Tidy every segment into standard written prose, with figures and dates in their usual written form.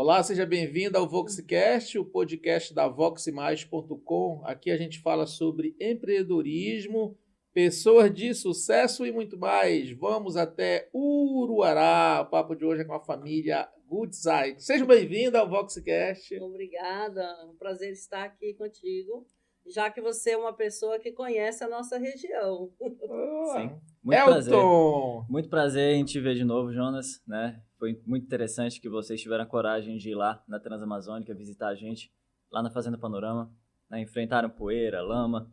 Olá, seja bem-vindo ao VoxCast, o podcast da voxmais.com. Aqui a gente fala sobre empreendedorismo, pessoas de sucesso e muito mais. Vamos até Uruará. O papo de hoje é com a família Goodside. Sejam bem-vindos ao VoxCast. Obrigada, é um prazer estar aqui contigo, já que você é uma pessoa que conhece a nossa região. Sim, Elton! Muito prazer em te ver de novo, Jonas, né? Foi muito interessante que vocês tiveram a coragem de ir lá na Transamazônica visitar a gente, lá na Fazenda Panorama, né? Enfrentaram poeira, lama.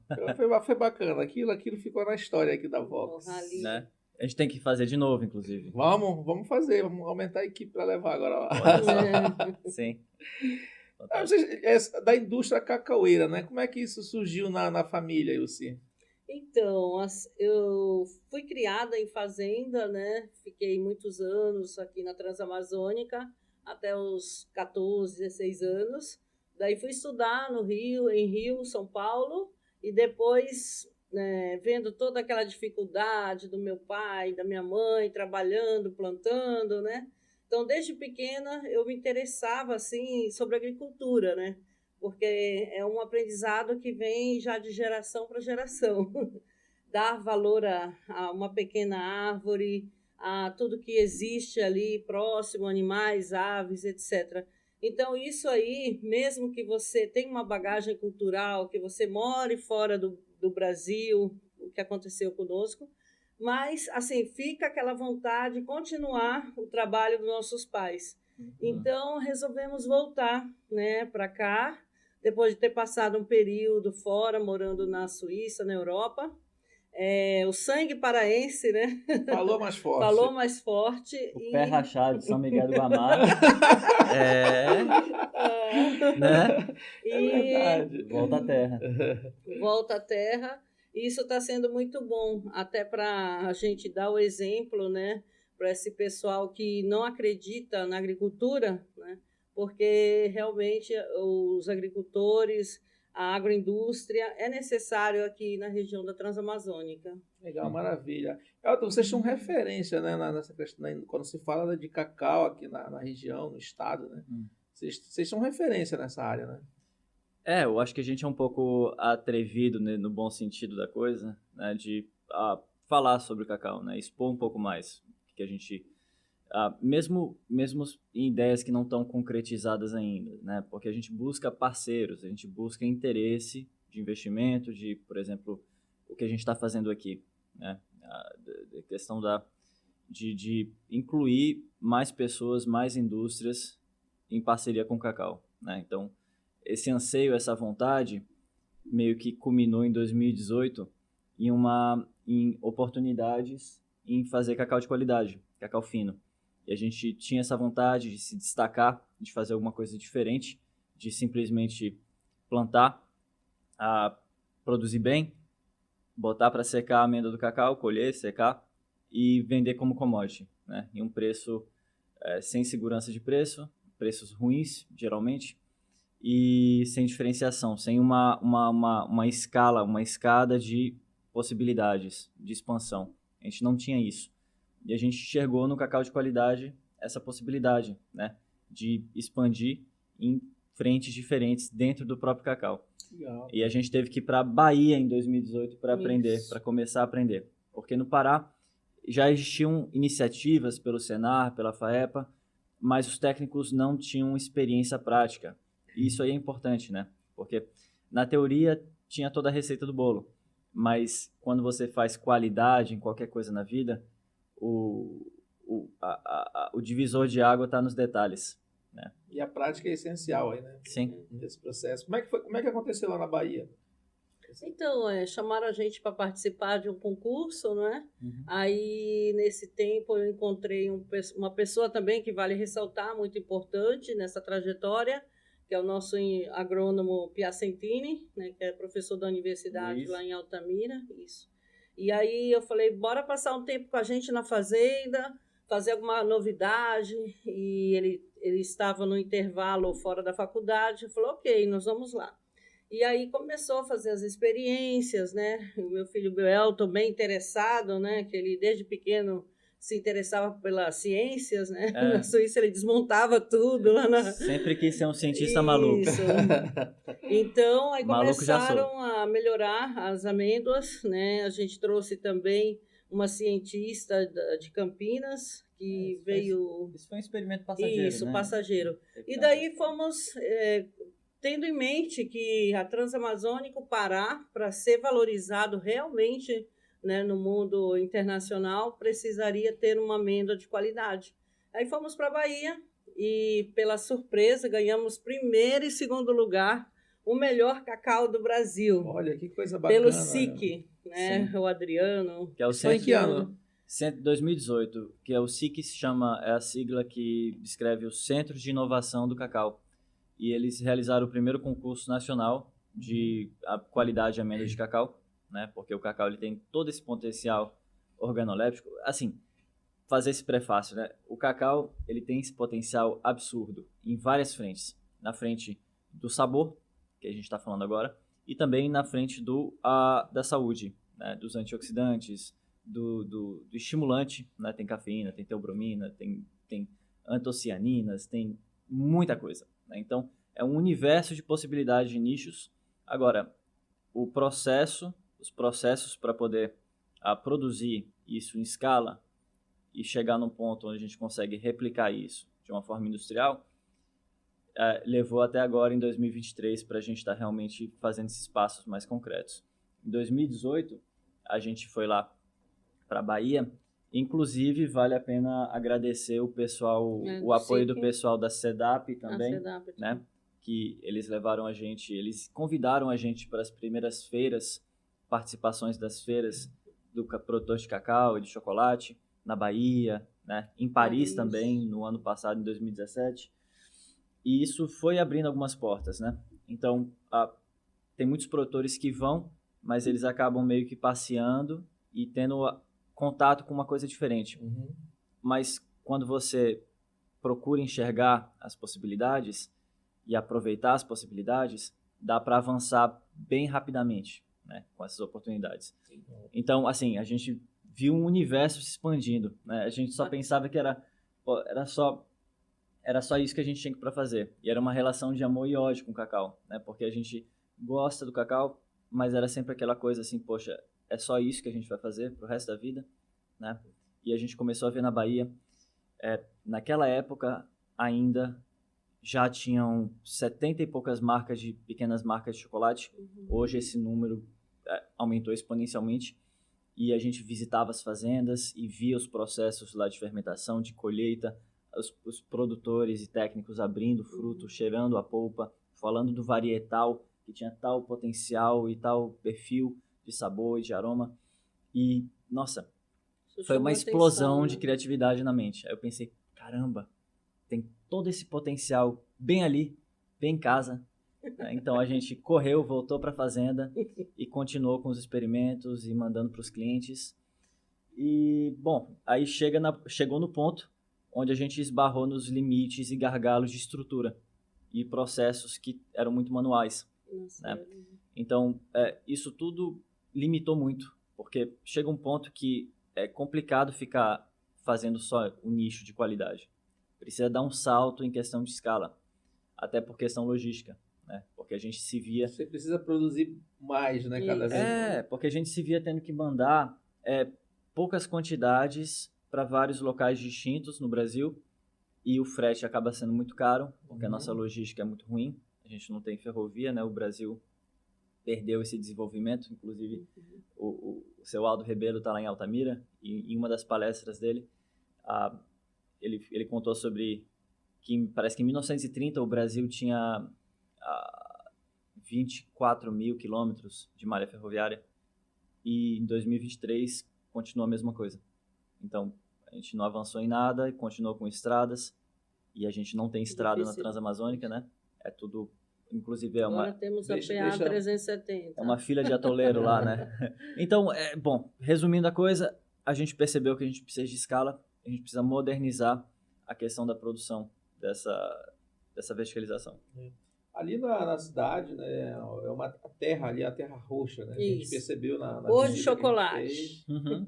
Foi bacana, aquilo ficou na história aqui da Vox. Né? A gente tem que fazer de novo, inclusive. Vamos fazer, vamos aumentar a equipe para levar agora lá. Sim. Da indústria cacaueira, né? Como é que isso surgiu na família, Ilci? Então, eu fui criada em fazenda, né? Fiquei muitos anos aqui na Transamazônica, até os 14, 16 anos. Daí fui estudar no Rio, em Rio, São Paulo, e depois, né, vendo toda aquela dificuldade do meu pai, da minha mãe, trabalhando, plantando, né? Então, desde pequena, eu me interessava, assim, sobre agricultura, né? Porque é um aprendizado que vem já de geração para geração. Dar valor a uma pequena árvore, a tudo que existe ali próximo, animais, aves, etc. Então, isso aí, mesmo que você tenha uma bagagem cultural, que você more fora do Brasil, o que aconteceu conosco, mas, assim, fica aquela vontade de continuar o trabalho dos nossos pais. Então, resolvemos voltar, né, para cá, depois de ter passado um período fora, morando na Suíça, na Europa. O sangue paraense, né? Falou mais forte. Falou mais forte. O pé rachado de São Miguel do Guamá. Né? Verdade. Volta à terra. Volta à terra. Isso está sendo muito bom, até para a gente dar o exemplo, né, para esse pessoal que não acredita na agricultura, né, porque realmente os agricultores, a agroindústria é necessário aqui na região da Transamazônica. Legal, maravilha. Elton, vocês são referência, né, nessa questão, né, quando se fala de cacau aqui na região, no estado, né? Vocês são referência nessa área, né? Eu acho que a gente é um pouco atrevido, né, no bom sentido da coisa, né, de falar sobre o cacau, né, expor um pouco mais, que a gente, mesmo em ideias que não estão concretizadas ainda, né, porque a gente busca parceiros, a gente busca interesse de investimento, de, por exemplo, o que a gente está fazendo aqui, né, a questão de incluir mais pessoas, mais indústrias em parceria com o cacau, né, então esse anseio, essa vontade, meio que culminou em 2018 em oportunidades em fazer cacau de qualidade, cacau fino. E a gente tinha essa vontade de se destacar, de fazer alguma coisa diferente, de simplesmente plantar, produzir bem, botar para secar a amêndoa do cacau, colher, secar e vender como commodity, né? Em um preço sem segurança de preço, preços ruins, geralmente, e sem diferenciação, sem uma escala, uma escada de possibilidades, de expansão. A gente não tinha isso. E a gente enxergou no cacau de qualidade essa possibilidade, né, de expandir em frentes diferentes dentro do próprio cacau. Legal. E a gente teve que ir para a Bahia em 2018 para aprender, para começar a aprender. Porque no Pará já existiam iniciativas pelo Senar, pela FAEPA, mas os técnicos não tinham experiência prática. E isso aí é importante, né? Porque na teoria tinha toda a receita do bolo, mas quando você faz qualidade em qualquer coisa na vida, o divisor de água está nos detalhes, né? E a prática é essencial aí, né? Sim. Nesse processo. Como é que aconteceu lá na Bahia? Então, chamaram a gente para participar de um concurso, né? Aí, nesse tempo, eu encontrei uma pessoa também que vale ressaltar, muito importante nessa trajetória, que é o nosso agrônomo Piacentini, né, que é professor da universidade lá em Altamira. Isso. E aí eu falei, bora passar um tempo com a gente na fazenda, fazer alguma novidade. E ele estava no intervalo fora da faculdade, falou, ok, nós vamos lá. E aí começou a fazer as experiências, né? O meu filho Elton, bem interessado, né? Que ele desde pequeno se interessava pelas ciências, né? É. Na Suíça ele desmontava tudo lá na... Sempre quis ser um cientista maluco. Isso. Então, aí Maluco já sou. começaram a melhorar as amêndoas, né? A gente trouxe também uma cientista de Campinas, que veio... Isso foi um experimento passageiro, Isso, né? passageiro. E daí fomos tendo em mente que a Transamazônica, o Pará, para ser valorizado realmente, né, no mundo internacional, precisaria ter uma amêndoa de qualidade. Aí fomos para a Bahia e, pela surpresa, ganhamos primeiro e segundo lugar o melhor cacau do Brasil. Olha, que coisa bacana. Pelo SIC, né? Sim. O Adriano. Que é o Foi em que ano? 2018, que é o SIC, é a sigla que descreve o Centro de Inovação do Cacau. E eles realizaram o primeiro concurso nacional de qualidade de amêndoa de cacau, né? Porque o cacau ele tem todo esse potencial organoléptico. Assim, fazer esse prefácio, né? O cacau ele tem esse potencial absurdo em várias frentes. Na frente do sabor, que a gente está falando agora, e também na frente da saúde, né? Dos antioxidantes, do estimulante, né? Tem cafeína, tem teobromina, tem antocianinas, tem muita coisa, né? Então, é um universo de possibilidades de nichos. Agora, os processos para poder produzir isso em escala e chegar num ponto onde a gente consegue replicar isso de uma forma industrial, levou até agora, em 2023, para a gente estar realmente fazendo esses passos mais concretos. Em 2018, a gente foi lá para a Bahia. Inclusive, vale a pena agradecer o pessoal, o apoio do pessoal da CEDAP também, né? Que eles levaram a gente, eles convidaram a gente para as primeiras feiras, participações das feiras do produtor de cacau e de chocolate, na Bahia, né? Em Paris também, no ano passado, em 2017. E isso foi abrindo algumas portas, né? Então, tem muitos produtores que vão, mas eles acabam meio que passeando e tendo contato com uma coisa diferente. Uhum. Mas quando você procura enxergar as possibilidades e aproveitar as possibilidades, dá para avançar bem rapidamente, né, com essas oportunidades. Então, assim, a gente viu um universo se expandindo, né? A gente só pensava que era só isso que a gente tinha para fazer. E era uma relação de amor e ódio com o cacau, né? Porque a gente gosta do cacau, mas era sempre aquela coisa assim, poxa, é só isso que a gente vai fazer pro resto da vida, né? E a gente começou a ver na Bahia, naquela época ainda já tinham 70 e poucas pequenas marcas de chocolate. Uhum. Hoje esse número aumentou exponencialmente e a gente visitava as fazendas e via os processos lá de fermentação, de colheita, os produtores e técnicos abrindo fruto, cheirando a polpa, falando do varietal que tinha tal potencial e tal perfil de sabor e de aroma. E, nossa, foi uma explosão de criatividade na mente. Aí eu pensei, caramba, tem todo esse potencial bem ali, bem em casa. Então a gente correu, voltou para a fazenda e continuou com os experimentos e mandando para os clientes. E, bom, aí chegou no ponto onde a gente esbarrou nos limites e gargalos de estrutura e processos que eram muito manuais. Né? Então, isso tudo limitou muito, porque chega um ponto que é complicado ficar fazendo só um nicho de qualidade. Precisa dar um salto em questão de escala, até por questão logística, né? Porque a gente se via... Você precisa produzir mais, né, cada vez. Porque a gente se via tendo que mandar poucas quantidades para vários locais distintos no Brasil e o frete acaba sendo muito caro, porque a nossa logística é muito ruim. A gente não tem ferrovia, né? O Brasil perdeu esse desenvolvimento, inclusive o seu Aldo Rebelo está lá em Altamira e em uma das palestras dele ele contou sobre que parece que em 1930 o Brasil tinha 24 mil quilômetros de malha ferroviária e em 2023 continua a mesma coisa. Então, a gente não avançou em nada e continuou com estradas e a gente não tem estrada na Transamazônica, né? É tudo, inclusive Agora temos a PA 370. É uma filha de atoleiro lá, né? Então, bom, resumindo a coisa, a gente percebeu que a gente precisa de escala, a gente precisa modernizar a questão da produção dessa verticalização. Ali na cidade, né, é uma terra ali, a terra roxa, né? A gente percebeu na Hoje chocolate. Uhum.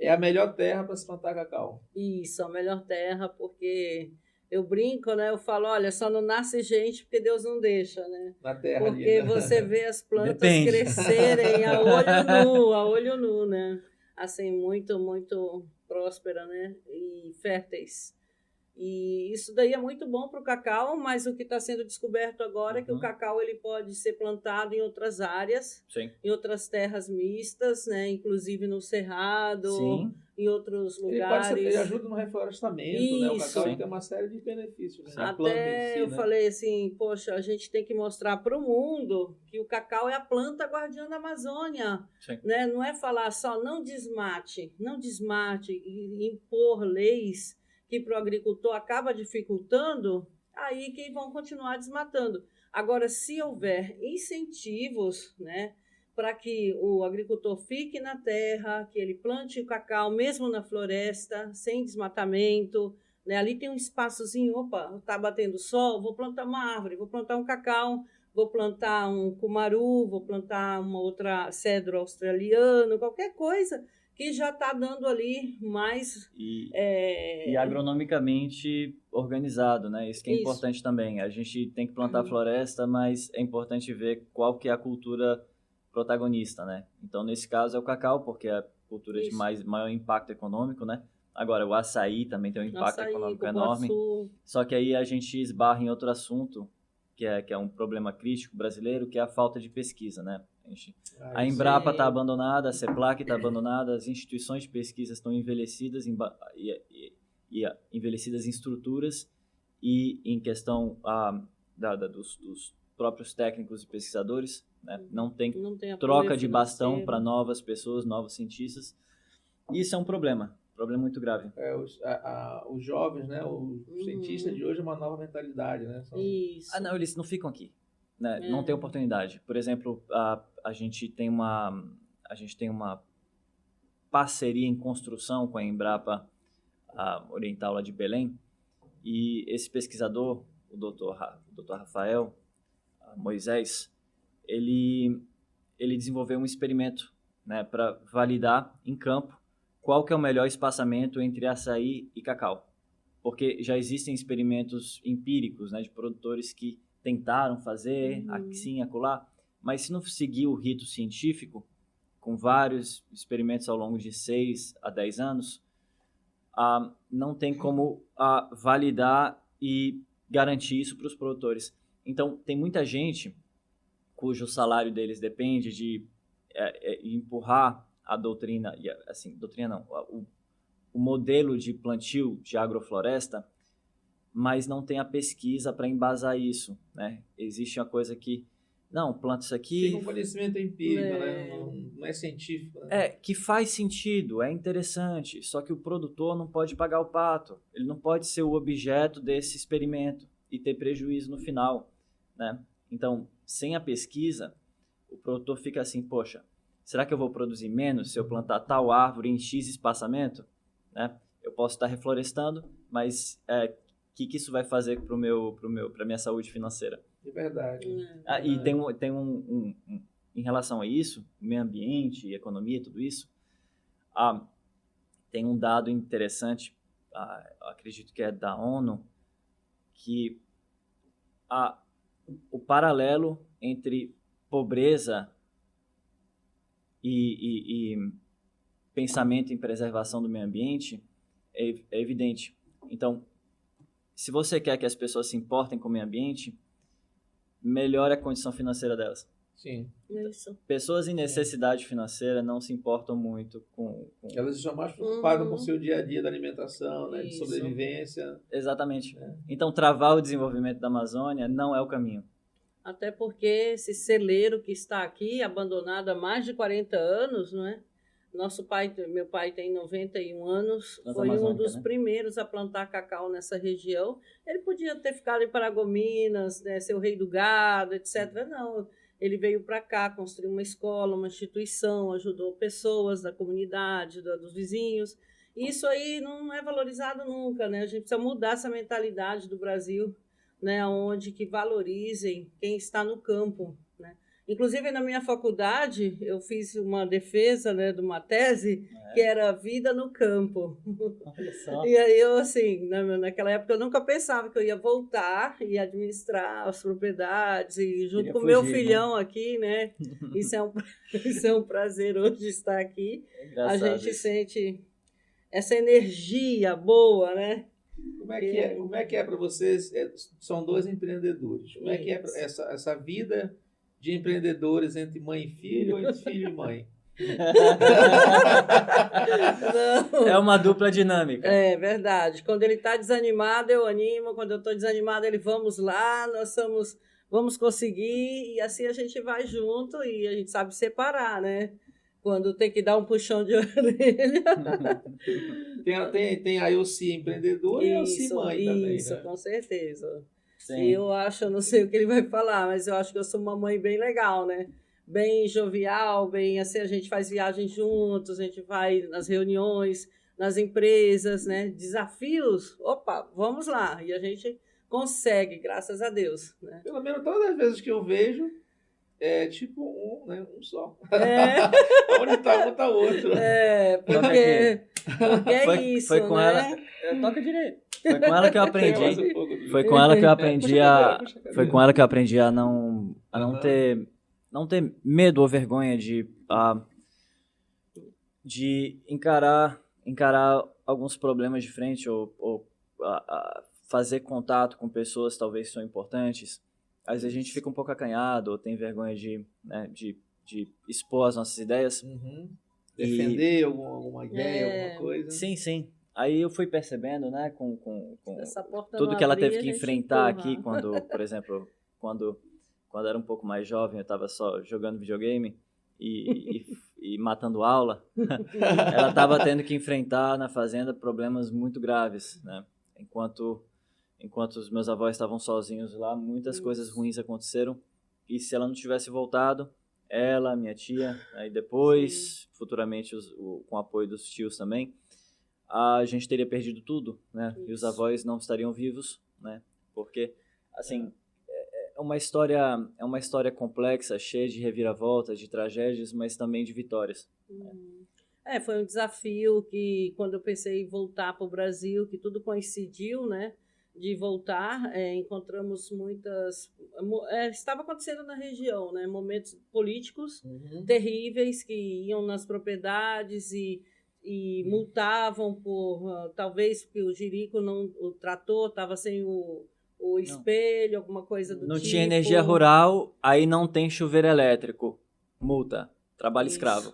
é a melhor terra para se plantar cacau. Isso, a melhor terra, porque eu brinco, né? Eu falo, olha, só não nasce gente porque Deus não deixa, né? Na terra Porque ali, né? você vê as plantas Depende. crescerem a olho nu, né? Assim, muito, muito próspera, né? E férteis. E isso daí é muito bom para o cacau, mas o que está sendo descoberto agora é que o cacau ele pode ser plantado em outras áreas, Sim. em outras terras mistas, né? Inclusive no cerrado, Sim. em outros Ele lugares. ajuda no reflorestamento, né? O Isso. cacau Sim. tem uma série de benefícios, né? A planta em Até si, eu né? falei assim, poxa, a gente tem que mostrar para o mundo que o cacau é a planta guardiã da Amazônia, Sim. né? Não é falar só não desmate e impor leis que para o agricultor acaba dificultando, aí que vão continuar desmatando. Agora, se houver incentivos, né, para que o agricultor fique na terra, que ele plante o cacau mesmo na floresta, sem desmatamento, né? Ali tem um espaçozinho, opa, está batendo sol, vou plantar uma árvore, vou plantar um cacau, vou plantar um cumaru, vou plantar uma outra cedro australiano, qualquer coisa que já está dando ali mais... E agronomicamente organizado, né? Isso que é importante também. A gente tem que plantar floresta, mas é importante ver qual que é a cultura protagonista, né? Então, nesse caso, é o cacau, porque é a cultura de maior impacto econômico, né? Agora, o açaí também tem um impacto econômico enorme. Só que aí a gente esbarra em outro assunto, que é um problema crítico brasileiro, que é a falta de pesquisa, né? A Embrapa está abandonada, a CEPLAC está abandonada, as instituições de pesquisa estão envelhecidas envelhecidas em estruturas e em questão dos próprios técnicos e pesquisadores, né? Não tem troca de bastão para novas pessoas, novos cientistas. Isso é um problema muito grave. Os jovens, né? Os cientistas de hoje é uma nova mentalidade, né? Isso. Não, eles não ficam aqui. Né? Não tem oportunidade. Por exemplo, a gente tem uma parceria em construção com a Embrapa Oriental lá de Belém, e esse pesquisador, o Dr. Rafael Moisés, ele desenvolveu um experimento, né, para validar em campo qual que é o melhor espaçamento entre açaí e cacau. Porque já existem experimentos empíricos, né, de produtores que tentaram fazer, assim, acolá, mas se não seguir o rito científico, com vários experimentos ao longo de 6 a 10 anos, não tem como validar e garantir isso para os produtores. Então, tem muita gente cujo salário deles depende de empurrar a doutrina, assim, doutrina não, o modelo de plantio de agrofloresta, mas não tem a pesquisa para embasar isso, né? Existe uma coisa que, não, planta isso aqui... Tem um conhecimento empírico, né? Não é científico. Né? Que faz sentido, é interessante, só que o produtor não pode pagar o pato, ele não pode ser o objeto desse experimento e ter prejuízo no final, né? Então, sem a pesquisa, o produtor fica assim, poxa, será que eu vou produzir menos se eu plantar tal árvore em X espaçamento? Né? Eu posso estar reflorestando, mas que isso vai fazer para a minha saúde financeira? É verdade. E tem em relação a isso, meio ambiente, economia, tudo isso, tem um dado interessante, acredito que é da ONU, que o paralelo entre pobreza e pensamento em preservação do meio ambiente é evidente. Então, se você quer que as pessoas se importem com o meio ambiente, melhore a condição financeira delas. Sim. Isso. Pessoas em necessidade financeira não se importam muito com... Elas estão mais preocupadas com o seu dia a dia da alimentação, né, de sobrevivência. Exatamente. Então, travar o desenvolvimento da Amazônia não é o caminho. Até porque esse celeiro que está aqui, abandonado há mais de 40 anos, não é? Meu pai tem 91 anos, foi um dos primeiros a plantar cacau nessa região. Ele podia ter ficado em Paragominas, né, ser o rei do gado, etc. Não, ele veio para cá, construiu uma escola, uma instituição, ajudou pessoas da comunidade, dos vizinhos. Isso aí não é valorizado nunca, né? A gente precisa mudar essa mentalidade do Brasil, né, onde que valorizem quem está no campo, né? Inclusive, na minha faculdade, eu fiz uma defesa, né, de uma tese que era vida no campo. Olha só. E aí eu, assim, naquela época eu nunca pensava que eu ia voltar e administrar as propriedades, e junto Queria com o meu fugir, né? filhão aqui, né? Isso é um prazer hoje estar aqui. É A engraçado gente isso. sente essa energia boa, né? Como é que é para vocês? São dois empreendedores. Como é que é Isso. essa vida de empreendedores entre mãe e filho ou entre filho e mãe? Não. É uma dupla dinâmica. É verdade. Quando ele está desanimado, eu animo. Quando eu estou desanimada, ele vamos lá, vamos conseguir. E assim a gente vai junto e a gente sabe separar, né? Quando tem que dar um puxão de orelha. Tem a Elci empreendedora e a Elci Isso, mãe também, isso, né? com certeza. Sim. E eu acho, eu não sei o que ele vai falar, mas eu acho que eu sou uma mãe bem legal, né? Bem jovial, bem assim, a gente faz viagens juntos, a gente vai nas reuniões, nas empresas, né? Desafios, opa, vamos lá. E a gente consegue, graças a Deus, né? Pelo menos todas as vezes que eu vejo, é tipo um, né? Um só. É, Onde tá um, tá outro. Toca aqui. porque é isso, Foi com né? ela. Toca direito. Foi com ela que eu Chega mais aprendi. um pouco do- Foi com ela que eu aprendi a. Puxa a cadeira. Foi com ela que eu aprendi a não Aham. não ter medo ou vergonha de encarar alguns problemas de frente ou fazer contato com pessoas talvez são importantes. Às vezes a gente fica um pouco acanhado ou tem vergonha de expor as nossas ideias. Uhum. Defender alguma ideia, É. alguma coisa. Sim, sim. Aí eu fui percebendo, né, com Essa porta tudo não que ela abrir, teve a que gente enfrentar empurra. aqui quando, por exemplo, quando era um pouco mais jovem, eu estava só jogando videogame e matando aula. Ela estava tendo que enfrentar na fazenda problemas muito graves, né? Enquanto os meus avós estavam sozinhos lá, muitas coisas ruins aconteceram. E se ela não tivesse voltado, ela, minha tia, aí depois, futuramente, com o apoio dos tios também, a gente teria perdido tudo, né? E os Isso. avós não estariam vivos, né? Porque, assim, é uma história complexa, cheia de reviravoltas, de tragédias, mas também de vitórias. Foi um desafio que, quando eu pensei em voltar para o Brasil, que tudo coincidiu, né? De voltar, encontramos muitas... estava acontecendo na região, né? Momentos políticos Uhum. terríveis que iam nas propriedades e multavam por... talvez porque o jirico, o trator estava sem o espelho, alguma coisa do Não tipo. tinha energia rural, aí não tem chuveiro elétrico. Multa. Trabalho Isso. escravo.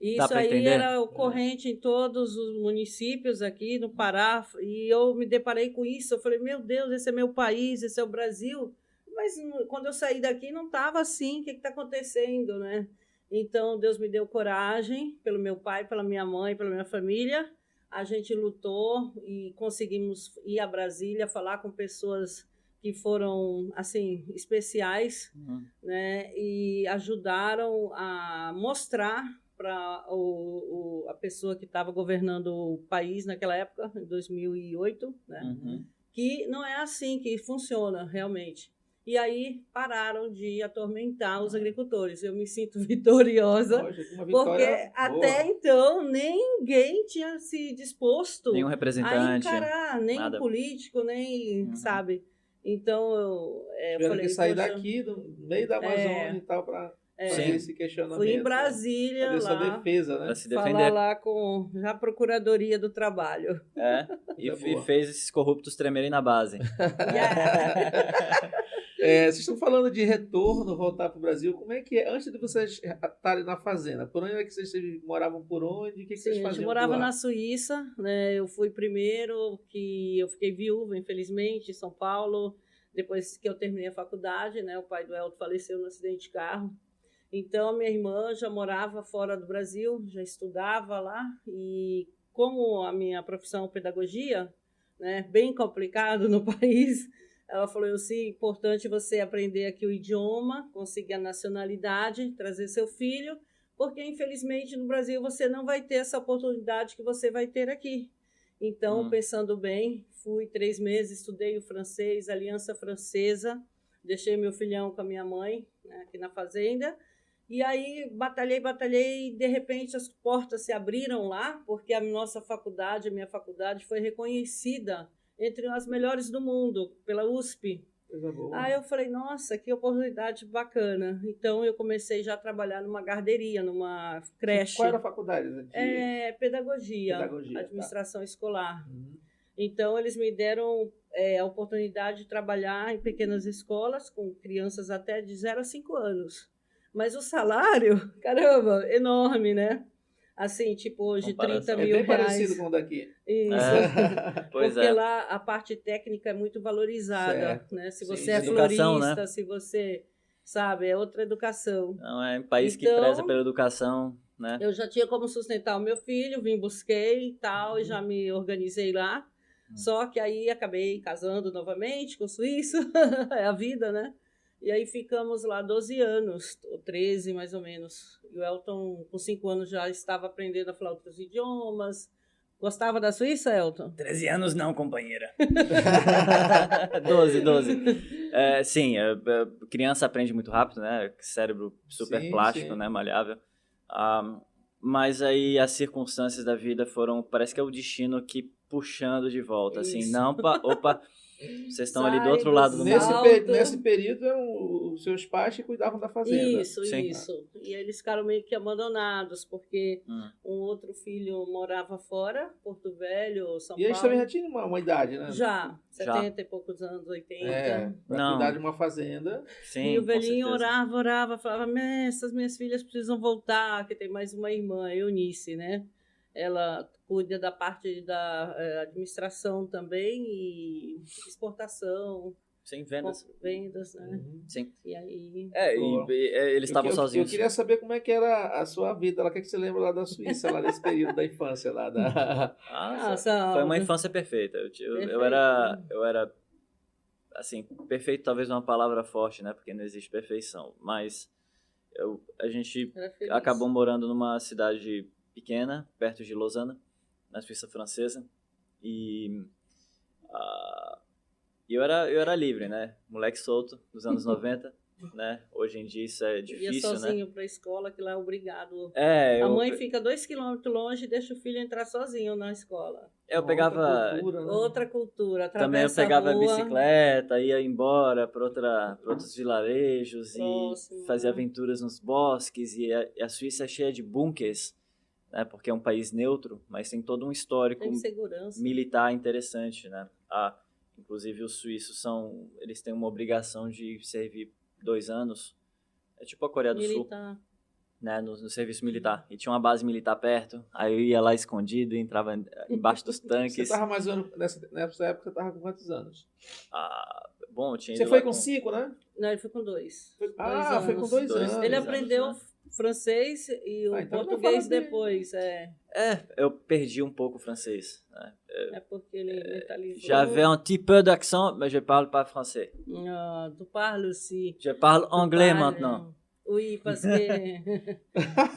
Isso Dá pra aí entender? era ocorrente em todos os municípios aqui no Pará, e eu me deparei com isso. Eu falei, meu Deus, esse é meu país, esse é o Brasil. Mas quando eu saí daqui não estava assim, o que está acontecendo, né? Então Deus me deu coragem, pelo meu pai, pela minha mãe, pela minha família. A gente lutou e conseguimos ir a Brasília, falar com pessoas que foram assim especiais, né? E ajudaram a mostrar para a pessoa que estava governando o país naquela época, em 2008, né? Uhum. Que não é assim que funciona realmente. E aí pararam de atormentar os agricultores. Eu me sinto vitoriosa, Lógico, uma porque vitória até boa. então ninguém tinha se disposto Nenhum a representante. encarar, nem nada. político, nem, Uhum. sabe? Então eu Tiveram falei, que sair poxa, daqui, do meio da Amazônia e tal, para fazer Sim. esse questionamento. fui em né? Brasília Fazer essa lá, defesa, né? Para se falar defender. lá com a Procuradoria do Trabalho. E boa. fez esses corruptos tremerem na base. Vocês estão falando de retorno, voltar para o Brasil. Como é que é? Antes de vocês estarem na fazenda, por onde é que vocês moravam? Por onde? O que Sim, vocês a faziam gente por morava lá? na Suíça, né? Eu fui primeiro, que eu fiquei viúva, infelizmente, em São Paulo. Depois que eu terminei a faculdade, né? O pai do Elton faleceu no acidente de carro. Então, a minha irmã já morava fora do Brasil, já estudava lá. E como a minha profissão é pedagogia, né? Bem complicado no país, ela falou assim, é importante você aprender aqui o idioma, conseguir a nacionalidade, trazer seu filho, porque, infelizmente, no Brasil você não vai ter essa oportunidade que você vai ter aqui. Então, pensando bem, fui 3 meses, estudei o francês, Aliança Francesa, deixei meu filhão com a minha mãe, né, aqui na fazenda. E aí batalhei, e de repente as portas se abriram lá, porque a minha faculdade foi reconhecida entre as melhores do mundo pela USP. Coisa boa. Aí eu falei, nossa, que oportunidade bacana. Então eu comecei já a trabalhar numa guarderia, numa creche. Qual era a faculdade? Pedagogia, Pedagogia, administração escolar. Uhum. Então eles me deram a oportunidade de trabalhar em pequenas escolas com crianças até de 0 a 5 anos. Mas o salário, caramba, enorme, né? Assim, tipo, hoje, Comparação. 30 É mil bem reais. parecido com o daqui. Isso. Pois Porque é. lá a parte técnica é muito valorizada, Certo. né? Se Sim, você é educação, florista, né? se você, sabe, é outra educação. Não, é um país que Então, preza pela educação, né? eu já tinha como sustentar o meu filho, busquei e tal, e já me organizei lá. Só que aí acabei casando novamente com o suíço, é a vida, né? E aí ficamos lá 12 anos, ou 13 mais ou menos. E o Elton, com 5 anos, já estava aprendendo a falar outros idiomas. Gostava da Suíça, Elton? 13 anos não, companheira. 12. Sim, criança aprende muito rápido, né? Cérebro super Sim, plástico, sim. né? Malhável. Mas aí as circunstâncias da vida parece que é o destino que puxando de volta, assim, Isso. não, opa, vocês estão ali do Sai outro do lado do Nesse, mundo. salto. nesse período, eram os seus pais que cuidavam da fazenda. Isso. E eles ficaram meio que abandonados, porque um outro filho morava fora, Porto Velho, São E eles Paulo. também já tinham uma idade, né? Já, 70 e poucos anos, 80. Pra Não. cuidar de uma fazenda. Sim, E o com velhinho certeza. orava, falava, essas minhas filhas precisam voltar, que tem mais uma irmã, Eunice, né? Ela cuida da parte da administração também e exportação, Sim, vendas. vendas, né? Sim. E aí... Boa. Eles estavam sozinhos. Eu queria saber como é que era a sua vida lá, o que é que você lembra lá da Suíça, lá nesse período da infância lá. Foi uma infância perfeita. Eu era, assim, perfeito talvez uma palavra forte, né? Porque não existe perfeição. Mas a gente Era feliz. acabou morando numa cidade pequena, perto de Lausanne, na Suíça francesa. E eu era livre, né? Moleque solto, nos anos 90. Né? Hoje em dia isso é difícil, ia sozinho né? para a escola, que lá é obrigado. A mãe fica 2 quilômetros longe e deixa o filho entrar sozinho na escola. Eu pegava... Outra cultura. Também eu pegava a rua, bicicleta, ia embora para outros vilarejos próximo, e fazia aventuras nos bosques. E a Suíça é cheia de bunkers, né? Porque é um país neutro, mas tem todo um histórico tem segurança. militar interessante, né? Inclusive os suíços eles têm uma obrigação de servir 2 anos. É tipo a Coreia do Sul, né? No serviço militar. E tinha uma base militar perto, aí eu ia lá escondido e entrava embaixo dos tanques. Você estava mais ou menos, nessa época, você estava com quantos anos? Bom, eu tinha Você foi com 5, né? Não, ele foi com 2. Foi com 2 anos. Ele aprendeu francês e o então português depois. Eu perdi um pouco o francês. Né? É porque ele mentalizou. J'avais un petit peu d'accent, mais je parle pas français. Tu parles aussi. Je parle anglais maintenant. Oui, parce que...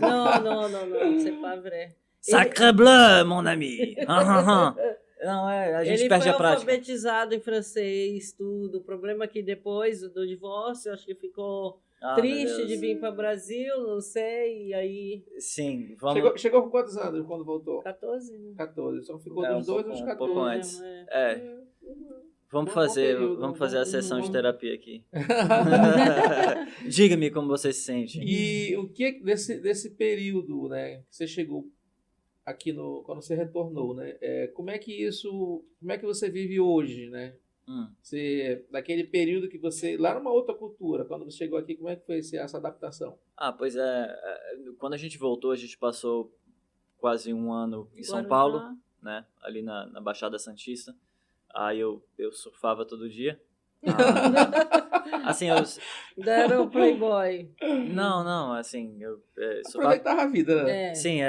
non, c'est pas vrai. Sacre bleu, mon ami. Não, a gente perde a prática. Ele foi alfabetizado em francês, tudo. O problema é que depois do divórcio, acho que ficou triste de vir para o Brasil, não sei, e aí... Sim, vamos... Chegou com quantos anos quando voltou? 14. Né? 14, só ficou dos 2 aos 14. Um pouco antes. Vamos fazer a sessão de terapia aqui. Diga-me como você se sente. E o que desse período, né, que você chegou aqui quando você retornou, né? Como é que você vive hoje, né? Daquele período que você lá numa outra cultura, quando você chegou aqui, como é que foi essa adaptação? Pois quando a gente voltou, a gente passou quase 1 ano em São Paulo, né? Ali na Baixada Santista. Aí eu surfava todo dia. Assim, Era o playboy. Não, assim, eu aproveitava a vida, né? Sim,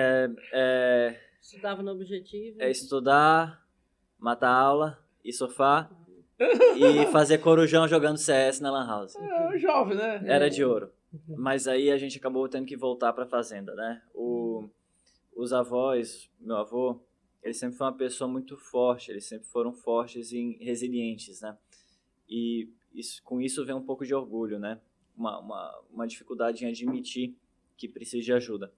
estudava no Objetivo. Estudar, matar aula e surfar e fazer corujão jogando CS na Lan House. Jovem, né? Era de ouro. Mas aí a gente acabou tendo que voltar para a fazenda, né? Os avós, meu avô, ele sempre foi uma pessoa muito forte, eles sempre foram fortes e resilientes, né? E com isso vem um pouco de orgulho, né? Uma dificuldade em admitir que precisa de ajuda.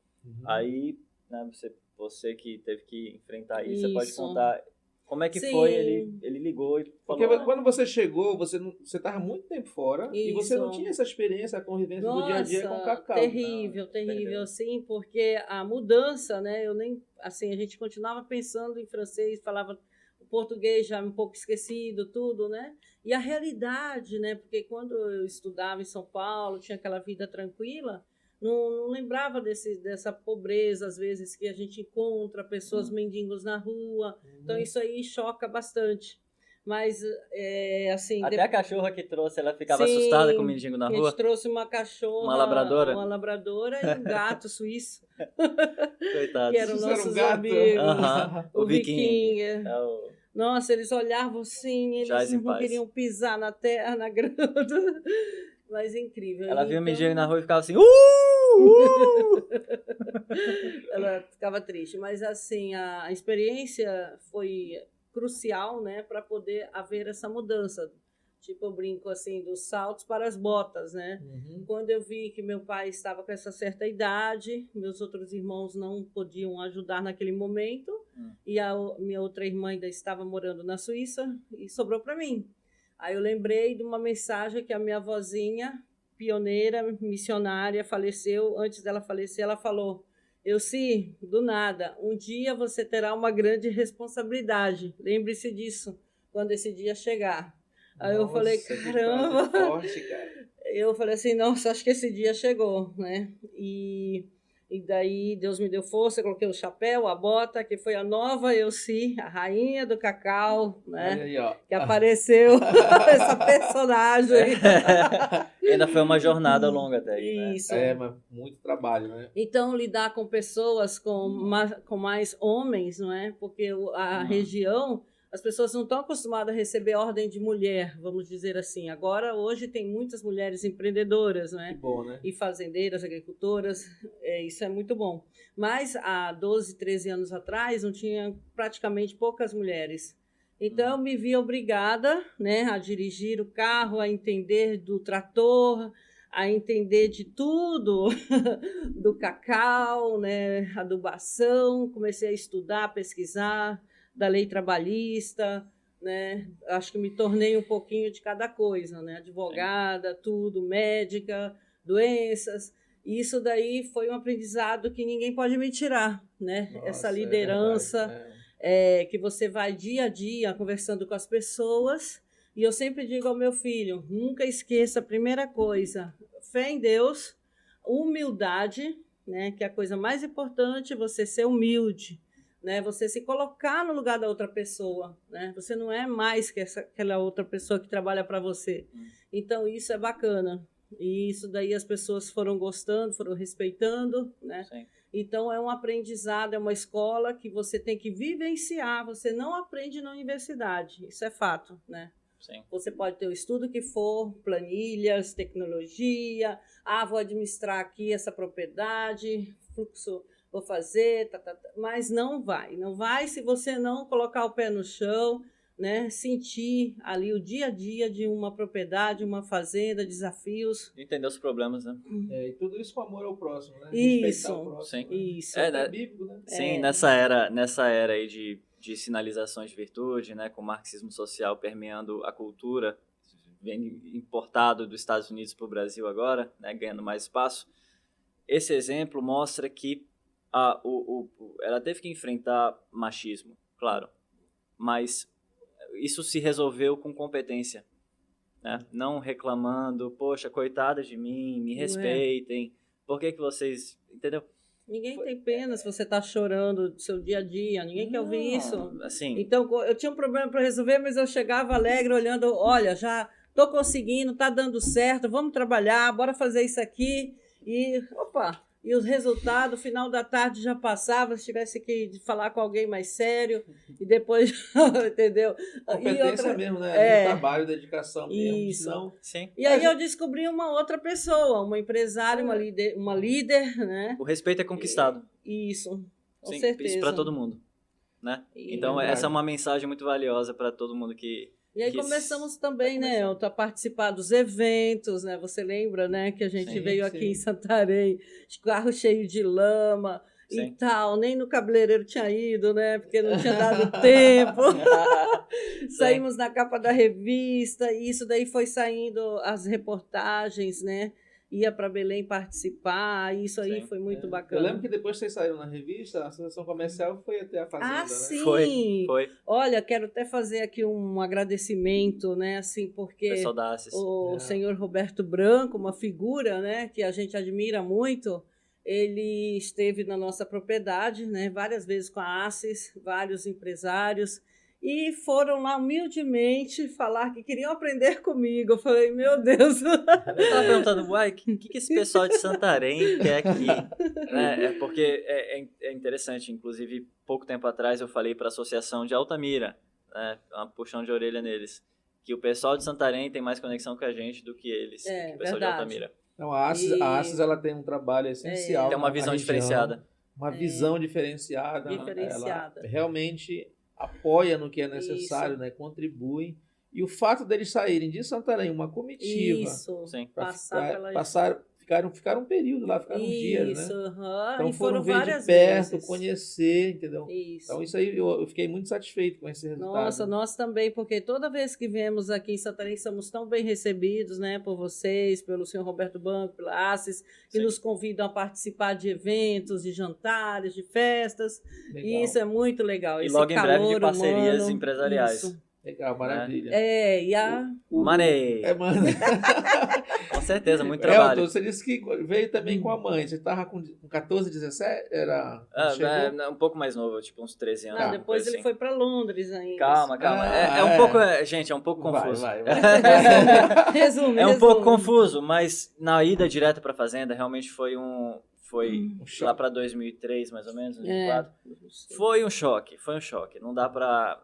Aí, né, você que teve que enfrentar isso, você pode contar como é que foi, ele ligou e falou... Porque quando você chegou, você estava muito tempo fora e você não tinha essa experiência, a convivência do dia a dia com o cacau. Terrível, assim, porque a mudança, né, a gente continuava pensando em francês, falava o português já um pouco esquecido, tudo, né, e a realidade, né, porque quando eu estudava em São Paulo, tinha aquela vida tranquila, não lembrava dessa pobreza, às vezes, que a gente encontra pessoas mendigos na rua. Então, isso aí choca bastante. Mas, assim... Até a cachorra que trouxe, ela ficava assustada com o mendigo na rua? A gente trouxe uma cachorra... Uma labradora? Uma labradora e um gato suíço. Coitado. Que eram nossos amigos. O Viking. Nossa, eles olhavam assim, eles não queriam pisar na terra, na grama. Mas incrível. Ela via o mendigo na rua e ficava assim... Ela ficava triste. Mas, assim, a experiência foi crucial, né, para poder haver essa mudança. Tipo, eu brinco, assim, dos saltos para as botas, né? Quando eu vi que meu pai estava com essa certa idade, meus outros irmãos não podiam ajudar naquele momento, e a minha outra irmã ainda estava morando na Suíça, e sobrou para mim. Aí eu lembrei de uma mensagem que a minha avózinha, pioneira, missionária, faleceu. Antes dela falecer, ela falou: Elci, do nada, um dia você terá uma grande responsabilidade. Lembre-se disso, quando esse dia chegar. Aí eu falei, caramba! Forte, cara. Eu falei assim, nossa, acho que esse dia chegou, né? E daí Deus me deu força, eu coloquei o chapéu, a bota, que foi a nova Elci, a rainha do cacau, né? Aí, ó. Que apareceu, essa personagem. Ainda foi uma jornada longa até aí, Isso. né? Mas muito trabalho, né? Então, lidar com pessoas, com mais homens, não é? Porque a região... As pessoas não estão acostumadas a receber ordem de mulher, vamos dizer assim. Agora, hoje, tem muitas mulheres empreendedoras, né? Que bom, né? E fazendeiras, agricultoras, isso é muito bom. Mas há 12, 13 anos atrás, não tinha praticamente poucas mulheres. Então, eu me vi obrigada, né, a dirigir o carro, a entender do trator, a entender de tudo, do cacau, né, adubação. Comecei a estudar, a pesquisar, da lei trabalhista, né? Acho que me tornei um pouquinho de cada coisa, né? Advogada, tudo, médica, doenças. E isso daí foi um aprendizado que ninguém pode me tirar, né? Nossa, essa liderança que você vai dia a dia conversando com as pessoas. E eu sempre digo ao meu filho, nunca esqueça a primeira coisa, fé em Deus, humildade, né? Que é a coisa mais importante, você ser humilde. Né, você se colocar no lugar da outra pessoa, né? Você não é mais que aquela outra pessoa que trabalha para você. Então, isso é bacana. E isso daí as pessoas foram gostando, foram respeitando, né? Sim. Então, é um aprendizado, é uma escola que você tem que vivenciar. Você não aprende na universidade, isso é fato, né? Sim. Você pode ter o estudo que for, planilhas, tecnologia, vou administrar aqui essa propriedade, fluxo... vou fazer, mas não vai se você não colocar o pé no chão, né? Sentir ali o dia a dia de uma propriedade, uma fazenda, desafios. Entender os problemas, né? E tudo isso com amor ao próximo, né? Isso. Respeitar o próximo, Sim. Isso. É bíblico, né? Sim, nessa era aí de sinalizações de virtude, né? Com o marxismo social permeando a cultura, vem importado dos Estados Unidos para o Brasil agora, né? Ganhando mais espaço. Esse exemplo mostra que ela teve que enfrentar machismo, claro, mas isso se resolveu com competência, né? Não reclamando, poxa, coitada de mim, me respeitem, por que vocês, entendeu? Ninguém tem pena se você está chorando do seu dia a dia, ninguém quer ouvir isso. Assim, então, eu tinha um problema para resolver, mas eu chegava alegre, olhando, olha, já estou conseguindo, está dando certo, vamos trabalhar, bora fazer isso aqui, e opa... E os resultados, final da tarde já passava, se tivesse que falar com alguém mais sério, e depois, entendeu? Competência mesmo, né? Trabalho, dedicação mesmo. Isso. Senão... sim. E aí eu descobri uma outra pessoa, uma empresária, uma líder, né? O respeito é conquistado. Isso, com sim, certeza. Isso para todo mundo, né? Então essa é uma mensagem muito valiosa para todo mundo que E aí Que começamos também, né, Elton, a participar dos eventos, né? Você lembra, né, que a gente Sim, veio sim. aqui em Santarém, de carro cheio de lama e Sim. tal, nem no cabeleireiro tinha ido, né, porque não tinha dado tempo. Saímos na capa da revista, e isso daí foi saindo as reportagens, né? Ia para Belém participar, isso aí Sim. foi muito Eu bacana. lembro que depois que vocês saíram na revista, a associação comercial foi até a fazenda, Ah, né? sim! Foi. Olha, quero até fazer aqui um agradecimento, né? Assim, porque Pessoal da Assis. o É. senhor Roberto Branco, uma figura, né, que a gente admira muito, ele esteve na nossa propriedade, né, várias vezes com a Assis, vários empresários, e foram lá humildemente falar que queriam aprender comigo. Eu falei, meu Deus! Eu tava perguntando, uai, o que esse pessoal de Santarém quer aqui? É porque é interessante, inclusive, pouco tempo atrás eu falei para a Associação de Altamira, né, uma puxão de orelha neles, que o pessoal de Santarém tem mais conexão com a gente do que eles, do que o pessoal verdade. de Altamira. Então, a Assis ela tem um trabalho essencial Tem uma na visão região, diferenciada. uma visão diferenciada. Diferenciada. Ela realmente apoia no que é necessário, Isso. né? Contribui. E o fato deles saírem de Santarém, uma comitiva, Isso, Sim. ficaram um período lá, ficaram uns dias, Isso, né? aham, Então e foram foram ver de várias perto, vezes. conhecer, entendeu? Isso. Então isso aí eu fiquei muito satisfeito com esse resultado. Nossa, nós também, porque toda vez que viemos aqui em Santarém, somos tão bem recebidos, né, por vocês, pelo senhor Roberto Banco, pela Assis, que Sim. nos convidam a participar de eventos, de jantares, de festas. Legal. E isso é muito legal. E esse logo em breve de calor parcerias humano, empresariais. isso. Legal, maravilha. E a... Money! Mano. Com certeza, muito trabalho. Elton, você disse que veio também com a mãe. Você estava com 14, 17? Chegou? Um pouco mais novo, tipo uns 13 anos. Não, uma depois coisa ele assim. foi para Londres ainda. Calma. Ah, Um pouco, gente, é um pouco confuso. Vai. Resume. É um pouco confuso, mas na ida direta para a fazenda realmente foi choque. lá para 2003, mais ou menos, 2004. Foi um choque. Não dá para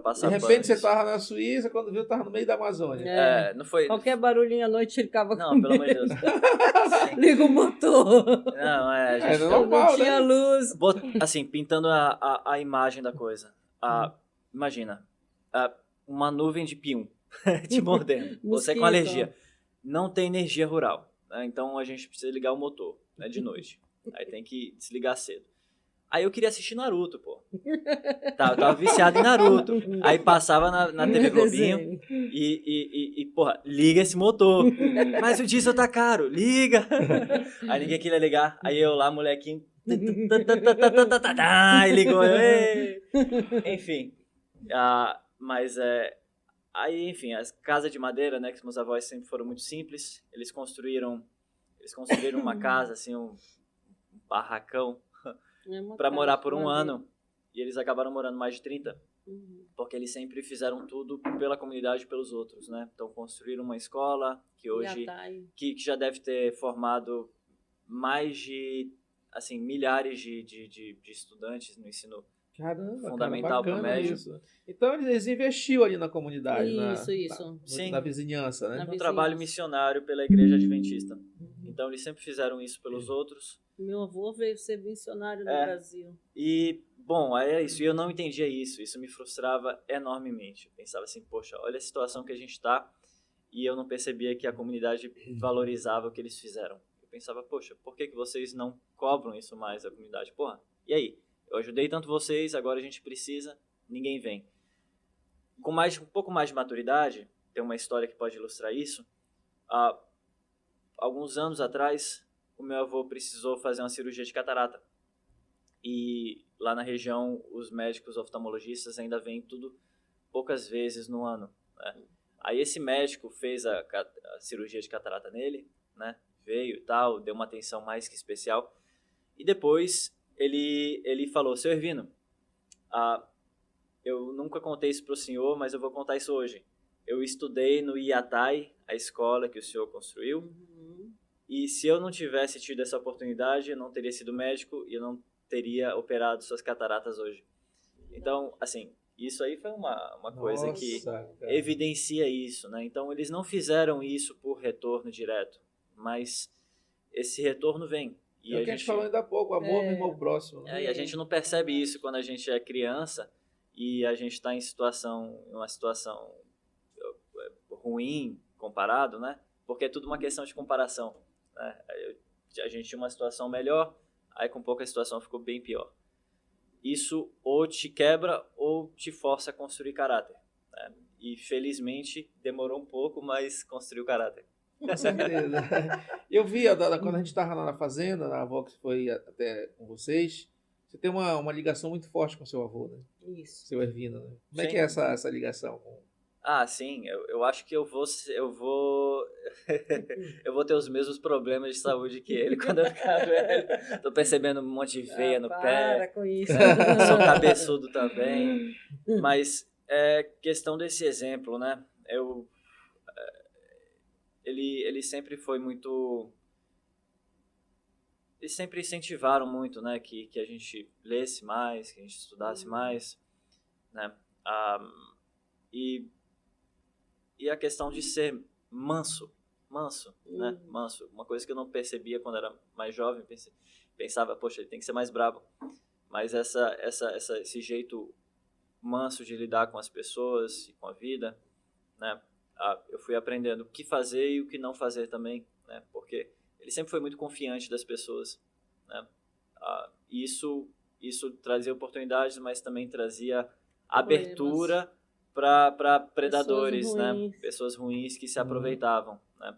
passar De pano repente você nisso. estava na Suíça, quando viu, estava no meio da Amazônia. Não foi. Qualquer barulhinho à noite ele ficava Não, com pelo amor de Deus. Liga o motor. Não, a É gente normal, Não tinha né? luz. assim, pintando a imagem da coisa. Imagina, uma nuvem de pium te mordendo. Você com Mosquito. alergia. Não tem energia rural, né? Então a gente precisa ligar o motor, né, de noite. Aí tem que desligar cedo. Aí eu queria assistir Naruto, pô. Eu tava viciado em Naruto. Aí passava na TV Globinho e porra, liga esse motor. Mas o diesel tá caro, liga. Aí ninguém queria ligar. Aí eu lá, molequinho. E ligou. Enfim. Mas aí, enfim, as casas de madeira, né, que meus avós sempre foram muito simples. Eles construíram uma casa, assim, um barracão, para morar por um ano. E eles acabaram morando mais de 30, porque eles sempre fizeram tudo pela comunidade e pelos outros, né? Então construíram uma escola que hoje que já deve ter formado mais de, assim, milhares de estudantes no ensino fundamental para o médio. Isso. Então eles investiu ali na comunidade, Isso. Na vizinhança, né? Um trabalho missionário pela Igreja Adventista. Então eles sempre fizeram isso pelos outros. Meu avô veio ser missionário no Brasil. E, bom, aí é isso. E eu não entendia isso. Isso me frustrava enormemente. Eu pensava assim, poxa, olha a situação que a gente está. E eu não percebia que a comunidade valorizava o que eles fizeram. Eu pensava, poxa, por que vocês não cobram isso mais da comunidade? Porra, e aí? Eu ajudei tanto vocês, agora a gente precisa, ninguém vem. Com um pouco mais de maturidade, tem uma história que pode ilustrar isso. Alguns anos atrás, o meu avô precisou fazer uma cirurgia de catarata. E lá na região, os médicos oftalmologistas ainda vêm tudo poucas vezes no ano, né? Aí esse médico fez a cirurgia de catarata nele, né? Veio e tal, deu uma atenção mais que especial. E depois ele falou, seu Ervino, eu nunca contei isso para o senhor, mas eu vou contar isso hoje. Eu estudei no IATAI, a escola que o senhor construiu. E se eu não tivesse tido essa oportunidade, eu não teria sido médico e eu não teria operado suas cataratas hoje. Então, assim, isso aí foi uma coisa que evidencia isso, né? Então, eles não fizeram isso por retorno direto, mas esse retorno vem. E o que a gente falou ainda há pouco, amor mesmo ao próximo. E a gente não percebe isso quando a gente é criança e a gente está em uma situação ruim comparado, né? Porque é tudo uma questão de comparação, né? A gente tinha uma situação melhor, aí com pouco a situação ficou bem pior. Isso ou te quebra ou te força a construir caráter, né? E felizmente demorou um pouco, mas construiu caráter. Com certeza. Eu vi, quando a gente estava lá na fazenda, a Vox foi até com vocês, você tem uma ligação muito forte com seu avô, né? Isso. Seu Ervino, né? Como é Sim. que é essa ligação? Sim, eu acho que eu vou eu vou ter os mesmos problemas de saúde que ele quando eu ficar velho. Tô percebendo um monte de veia no Para pé, com isso. sou cabeçudo também, mas é questão desse exemplo, né? Ele sempre foi muito... Eles sempre incentivaram muito, né, que a gente lesse mais, que a gente estudasse mais, né? E a questão de ser manso, né? Manso. Uma coisa que eu não percebia quando era mais jovem, pensava, poxa, ele tem que ser mais bravo. Mas esse jeito manso de lidar com as pessoas e com a vida, né? Eu fui aprendendo o que fazer e o que não fazer também, né? Porque ele sempre foi muito confiante das pessoas, né? Isso trazia oportunidades, mas também trazia abertura para predadores, né? Pessoas ruins que se aproveitavam, né?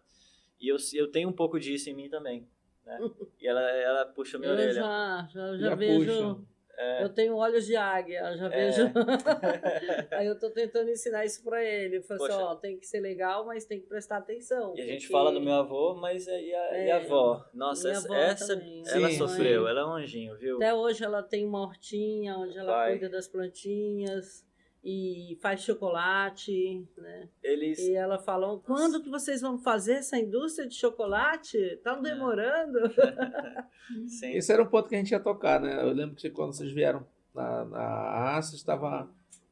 E eu tenho um pouco disso em mim também, né? E ela puxa minha orelha. Já vejo. Eu tenho olhos de águia, eu já vejo. Aí eu tô tentando ensinar isso para ele. Eu falo assim, ó, tem que ser legal, mas tem que prestar atenção. E a gente fala do meu avô, mas e a avó? Nossa, essa também, ela sim, sofreu, sim. ela é um anjinho, viu? Até hoje ela tem uma hortinha onde ela cuida das plantinhas e faz chocolate, né? E ela falou, quando que vocês vão fazer essa indústria de chocolate? Estão demorando. Sim. Esse era um ponto que a gente ia tocar, né? Eu lembro que quando vocês vieram na ACES,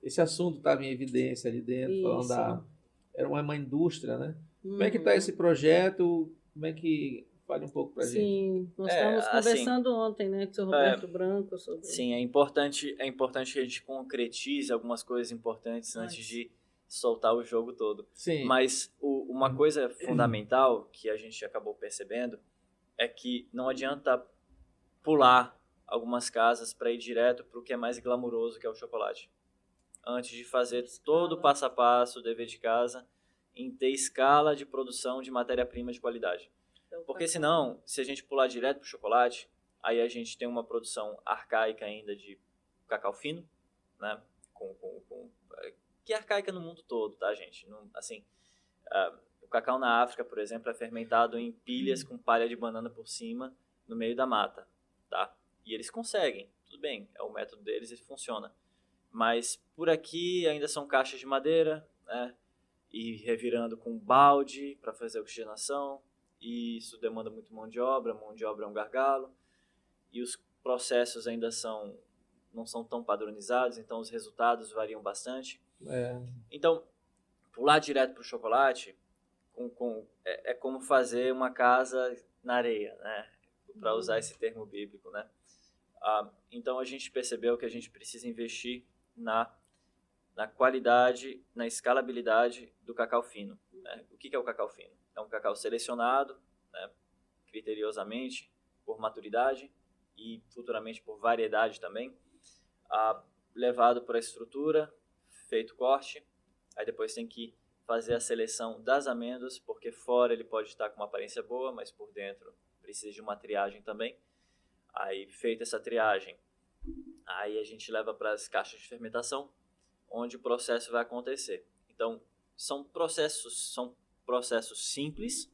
esse assunto estava em evidência ali dentro, falando era uma indústria, né? Como é que está esse projeto? Como é que... Fale um pouco para a gente. Sim, nós estávamos conversando ontem, né, com o seu Roberto Branco sobre... Sim, é importante que a gente concretize algumas coisas importantes antes de soltar o jogo todo. Sim. Mas uma coisa fundamental que a gente acabou percebendo é que não adianta pular algumas casas para ir direto para o que é mais glamuroso, que é o chocolate. Antes de fazer todo o passo a passo, o dever de casa, em ter escala de produção de matéria-prima de qualidade. Porque senão, se a gente pular direto para o chocolate, aí a gente tem uma produção arcaica ainda de cacau fino, né? Que é arcaica no mundo todo, tá, gente? O cacau na África, por exemplo, é fermentado em pilhas com palha de banana por cima, no meio da mata, tá? E eles conseguem, tudo bem, é o método deles e funciona. Mas por aqui ainda são caixas de madeira, né? E revirando com balde para fazer oxigenação. E isso demanda muito mão de obra é um gargalo, e os processos ainda não são tão padronizados, então os resultados variam bastante. Então, pular direto para o chocolate é como fazer uma casa na areia, né? Para usar esse termo bíblico, né? Então a gente percebeu que a gente precisa investir na qualidade, na escalabilidade do cacau fino, né? O que é o cacau fino? É um cacau selecionado, né, criteriosamente por maturidade e futuramente por variedade também, levado para a estrutura, feito corte, aí depois tem que fazer a seleção das amêndoas, porque fora ele pode estar com uma aparência boa, mas por dentro precisa de uma triagem também. Aí feita essa triagem, aí a gente leva para as caixas de fermentação, onde o processo vai acontecer. Então são processos simples,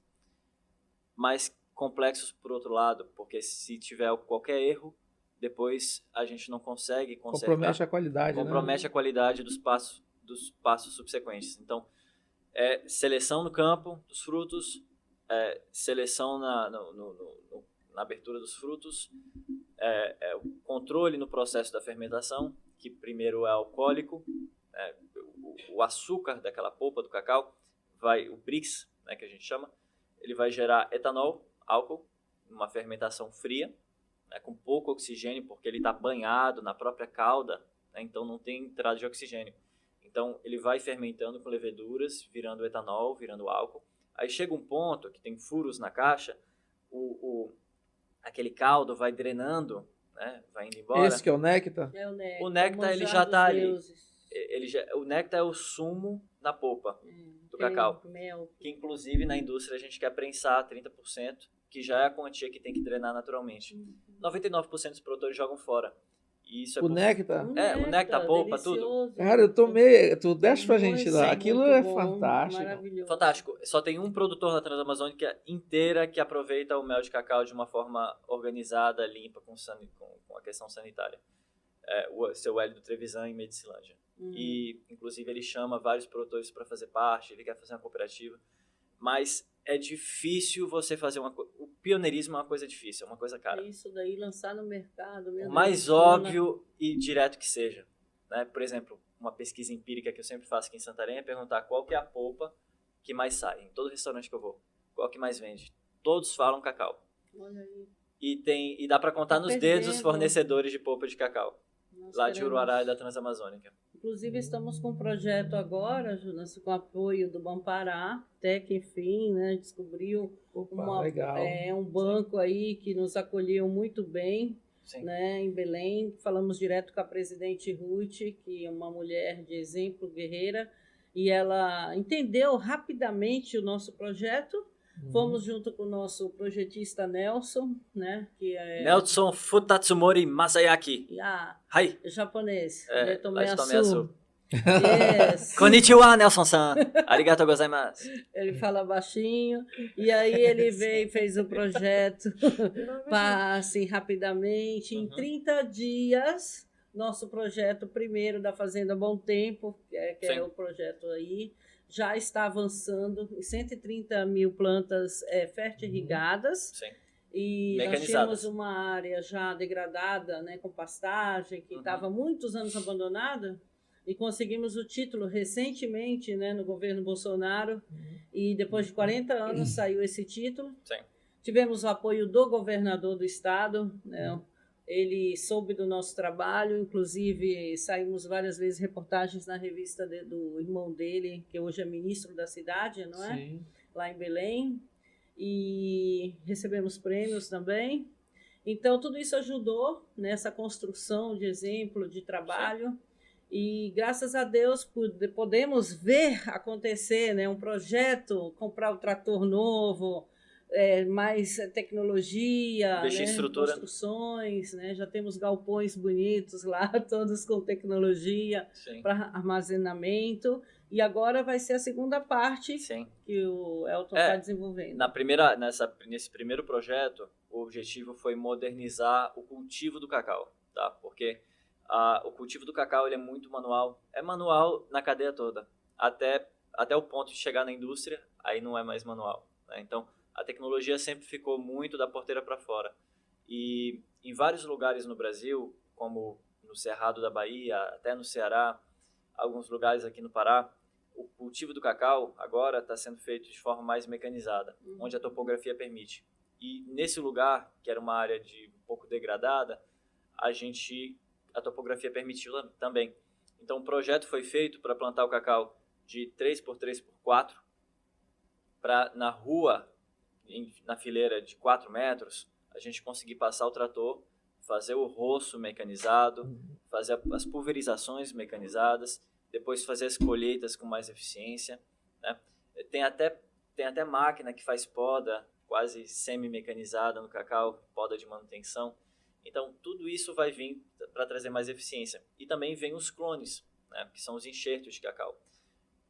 mas complexos por outro lado, porque se tiver qualquer erro, depois a gente não consegue consertar. Compromete a qualidade, compromete a qualidade dos passos subsequentes. Então, seleção no campo dos frutos, seleção na abertura dos frutos, o controle no processo da fermentação, que primeiro é alcoólico, o açúcar daquela polpa do cacau, o Brix, né, que a gente chama, ele vai gerar etanol, álcool, numa fermentação fria, né, com pouco oxigênio, porque ele está banhado na própria calda, né, então não tem entrada de oxigênio. Então, ele vai fermentando com leveduras, virando etanol, virando álcool. Aí chega um ponto que tem furos na caixa, aquele caldo vai drenando, né? Vai indo embora. Esse que é o néctar? É o néctar. O néctar, ele já está ali. O néctar é o sumo na polpa do cacau. Mel. Que, inclusive, na indústria a gente quer prensar 30%, que já é a quantia que tem que drenar naturalmente. 99% dos produtores jogam fora. E isso é O néctar? o néctar, a polpa, tudo. Cara, eu tomei. Tu deixa pra gente Muito lá. bom, Aquilo muito é bom, fantástico. maravilhoso. Fantástico. Só tem um produtor na Transamazônica inteira que aproveita o mel de cacau de uma forma organizada, limpa, com a questão sanitária. O seu Hélio do Trevisan, em Medicilândia. E, inclusive, ele chama vários produtores para fazer parte, ele quer fazer uma cooperativa. Mas é difícil você fazer uma coisa. O pioneirismo é uma coisa difícil, é uma coisa cara. Isso daí, lançar no mercado. O mais óbvio e direto que seja. Né? Por exemplo, uma pesquisa empírica que eu sempre faço aqui em Santarém é perguntar qual que é a polpa que mais sai. Em todo restaurante que eu vou, qual que mais vende? Todos falam cacau. Olha aí. E dá para contar nos dedos os fornecedores de polpa de cacau. Nós Lá de queremos- Uruará e da Transamazônica. Inclusive, estamos com um projeto agora, Jonas, com apoio do Bampará, até que, enfim, né, descobriu Legal. um banco aí que nos acolheu muito bem, Sim. né, em Belém. Falamos direto com a presidente Ruth, que é uma mulher de exemplo, guerreira, e ela entendeu rapidamente o nosso projeto. Fomos junto com o nosso projetista Nelson, né, que é Nelson Futatsumori Masayaki. Hai. japonês, Lá de Tomé Açu. Yes. Konnichiwa, Nelson-san. Arigatou gozaimasu. Ele fala baixinho, e aí ele veio e fez o projeto assim, rapidamente. Em 30 dias, nosso projeto primeiro da Fazenda Bom Tempo, que é o projeto aí, já está avançando em 130 mil plantas fertirrigadas. Sim. E nós Mecanizadas. tínhamos uma área já degradada, né, com pastagem, que estava muitos anos abandonada, e conseguimos o título recentemente, né, no governo Bolsonaro, e depois de 40 anos saiu esse título. Sim. Tivemos o apoio do governador do estado, né, ele soube do nosso trabalho, inclusive saímos várias vezes reportagens na revista do irmão dele, que hoje é ministro da cidade, não é? Sim. Lá em Belém, e recebemos prêmios também. Então, tudo isso ajudou nessa construção de exemplo, de trabalho. Sim. E, graças a Deus, podemos ver acontecer, né, um projeto, comprar um trator novo, mais tecnologia, Investir em estrutura. Construções, né? Já temos galpões bonitos lá, todos com tecnologia para armazenamento. E agora vai ser a segunda parte que o Elton está desenvolvendo. Nesse primeiro projeto, o objetivo foi modernizar o cultivo do cacau, tá? Porque o cultivo do cacau ele é muito manual. É manual na cadeia toda. Até o ponto de chegar na indústria, aí não é mais manual. Né? Então, a tecnologia sempre ficou muito da porteira para fora. E em vários lugares no Brasil, como no Cerrado da Bahia, até no Ceará, alguns lugares aqui no Pará, o cultivo do cacau agora está sendo feito de forma mais mecanizada, onde a topografia permite. E nesse lugar, que era uma área um pouco degradada, a topografia permitiu também. Então o projeto foi feito para plantar o cacau de 3x3x4, para na rua, na fileira de 4 metros, a gente conseguir passar o trator, fazer o roço mecanizado, fazer as pulverizações mecanizadas, depois fazer as colheitas com mais eficiência. Né? Tem até máquina que faz poda, quase semi-mecanizada no cacau, poda de manutenção. Então, tudo isso vai vir para trazer mais eficiência. E também vem os clones, né? Que são os enxertos de cacau.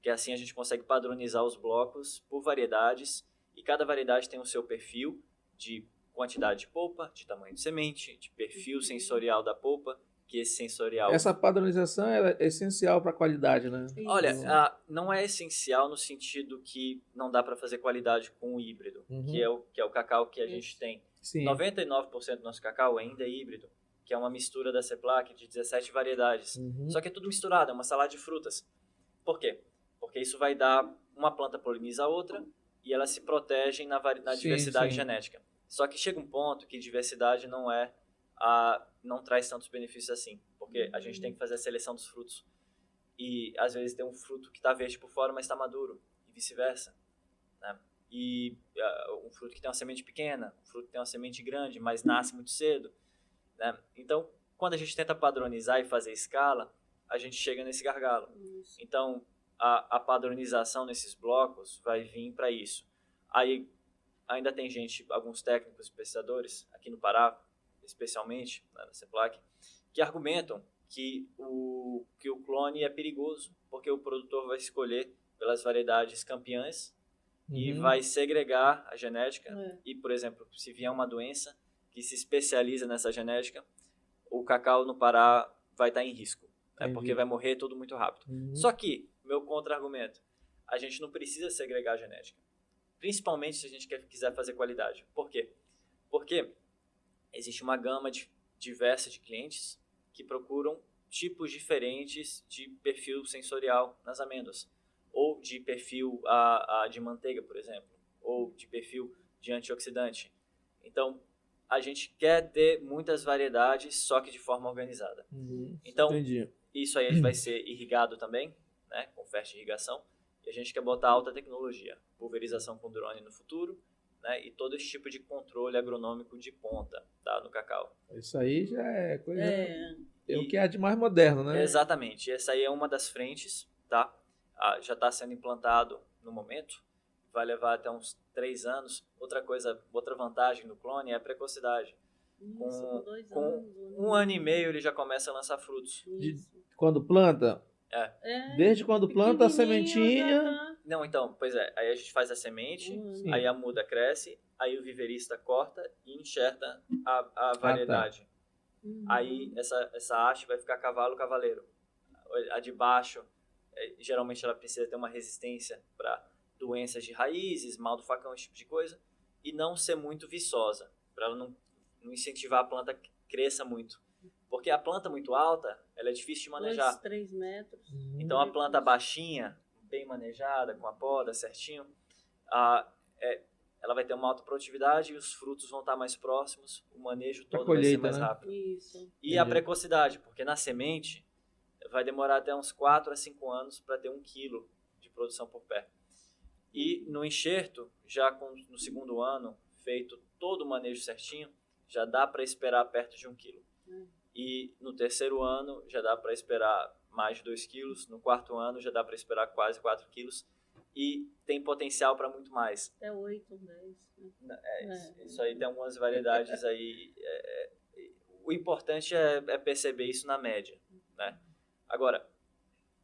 Que assim a gente consegue padronizar os blocos por variedades, e cada variedade tem o seu perfil de quantidade de polpa, de tamanho de semente, de perfil sensorial da polpa, que esse sensorial... Essa padronização é essencial para a qualidade, né? Olha, não é essencial no sentido que não dá para fazer qualidade com o híbrido, que é o cacau que a gente tem. Sim. 99% do nosso cacau ainda é híbrido, que é uma mistura da CEPLAC de 17 variedades. Só que é tudo misturado, é uma salada de frutas. Por quê? Porque isso vai dar... Uma planta poliniza a outra e elas se protegem na diversidade genética. Só que chega um ponto que diversidade não traz tantos benefícios assim, porque a gente tem que fazer a seleção dos frutos. e às vezes tem um fruto que está verde por fora, mas está maduro, e vice-versa, né? E um fruto que tem uma semente pequena, um fruto que tem uma semente grande, mas nasce muito cedo, né? Então, quando a gente tenta padronizar e fazer escala, a gente chega nesse gargalo. Então, a padronização nesses blocos vai vir para isso. Aí, ainda tem gente, alguns técnicos e pesquisadores, aqui no Pará, especialmente, né, na CEPLAC, que argumentam que o clone é perigoso, porque o produtor vai escolher pelas variedades campeãs e vai segregar a genética. E, por exemplo, se vier uma doença que se especializa nessa genética, o cacau no Pará vai estar em risco, né, porque vai morrer tudo muito rápido. Só que, meu contra-argumento, a gente não precisa segregar a genética, principalmente se a gente quiser fazer qualidade. Por quê? Porque existe uma gama diversa de clientes que procuram tipos diferentes de perfil sensorial nas amêndoas, ou de perfil de manteiga, por exemplo, ou de perfil de antioxidante. Então, a gente quer ter muitas variedades, só que de forma organizada. Então, isso aí vai ser irrigado também, né, com fertirrigação, e a gente quer botar alta tecnologia, pulverização com drone no futuro, né, e todo esse tipo de controle agronômico de ponta, tá, no cacau. Isso aí já é coisa... É o que há de mais moderno, né? Exatamente. Essa aí é uma das frentes, tá? Já está sendo implantado no momento. Vai levar até uns 3 anos. Outra vantagem do clone é a precocidade. Com 1 ano e meio ele já começa a lançar frutos. Quando planta? Desde quando planta a sementinha... Não, então, pois é. Aí a gente faz a semente, aí a muda cresce, aí o viverista corta e enxerta a variedade. Tá. Aí essa haste vai ficar cavalo-cavaleiro. A de baixo, geralmente ela precisa ter uma resistência para doenças de raízes, mal do facão, esse tipo de coisa, e não ser muito viçosa, para ela não incentivar a planta que cresça muito. Porque a planta muito alta, ela é difícil de manejar. 2, 3 metros. Então a planta baixinha, bem manejada, com a poda certinho, ela vai ter uma alta produtividade e os frutos vão estar mais próximos, o manejo todo vai ser mais rápido. Isso. E a precocidade, porque na semente vai demorar até uns 4 a 5 anos para ter 1 quilo de produção por pé. E no enxerto, já no segundo ano, feito todo o manejo certinho, já dá para esperar perto de 1 quilo. E no terceiro ano já dá para esperar mais de 2 quilos, no quarto ano já dá para esperar quase 4 quilos, e tem potencial para muito mais. Até 8, 10. Isso aí tem algumas variedades aí. O importante é perceber isso na média, né? Agora,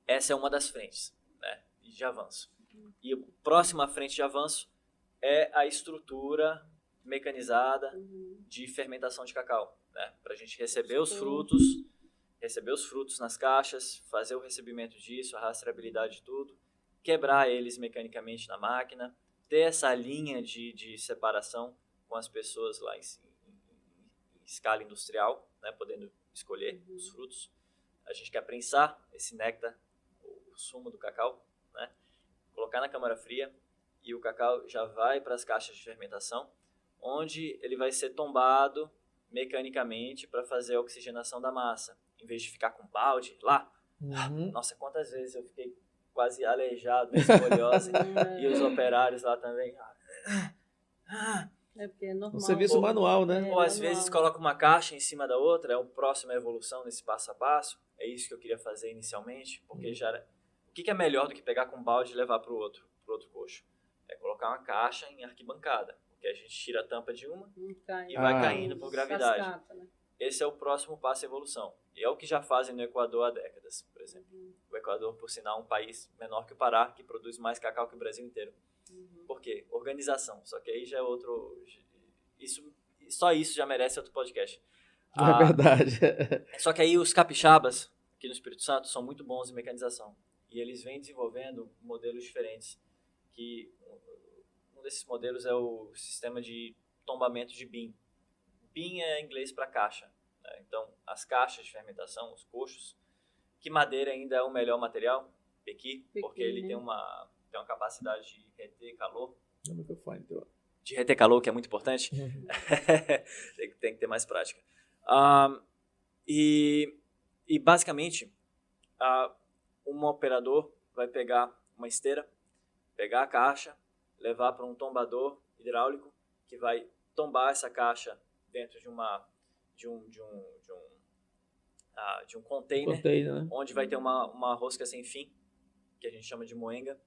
essa é uma das frentes, né, de avanço. E a próxima frente de avanço é a estrutura mecanizada de fermentação de cacau, né? Para a gente receber os frutos nas caixas, fazer o recebimento disso, a rastreabilidade de tudo, quebrar eles mecanicamente na máquina, ter essa linha de separação com as pessoas lá em escala industrial, né, podendo escolher os frutos. A gente quer prensar esse néctar, o sumo do cacau, né, colocar na câmara fria, e o cacau já vai para as caixas de fermentação, onde ele vai ser tombado mecanicamente para fazer a oxigenação da massa. Em vez de ficar com balde lá, nossa, quantas vezes eu fiquei quase aleijado nessa escoliose, e os operários lá também. Porque é normal. Um serviço manual, né? Ou às vezes coloca uma caixa em cima da outra, é a próxima evolução nesse passo a passo. É isso que eu queria fazer inicialmente, porque já era... O que é melhor do que pegar com um balde e levar para o outro coxo? É colocar uma caixa em arquibancada, porque a gente tira a tampa de uma e vai caindo por gravidade. Cascata, né? Esse é o próximo passo de evolução. E é o que já fazem no Equador há décadas, por exemplo. O Equador, por sinal, é um país menor que o Pará, que produz mais cacau que o Brasil inteiro. Por quê? Organização. Só que aí já é outro... Só isso já merece outro podcast. É verdade. Só que aí os capixabas, aqui no Espírito Santo, são muito bons em mecanização. E eles vêm desenvolvendo modelos diferentes. Que um desses modelos é o sistema de tombamento de bin. Bin é inglês para caixa, né? Então, as caixas de fermentação, os coxos, que madeira ainda é o melhor material? Pequi, porque ele tem uma capacidade de reter calor. De reter calor, que é muito importante. Tem que ter mais prática. E basicamente, um operador vai pegar uma esteira, pegar a caixa, levar para um tombador hidráulico que vai tombar essa caixa dentro de um container, né? onde vai ter uma rosca sem fim, que a gente chama de moenga,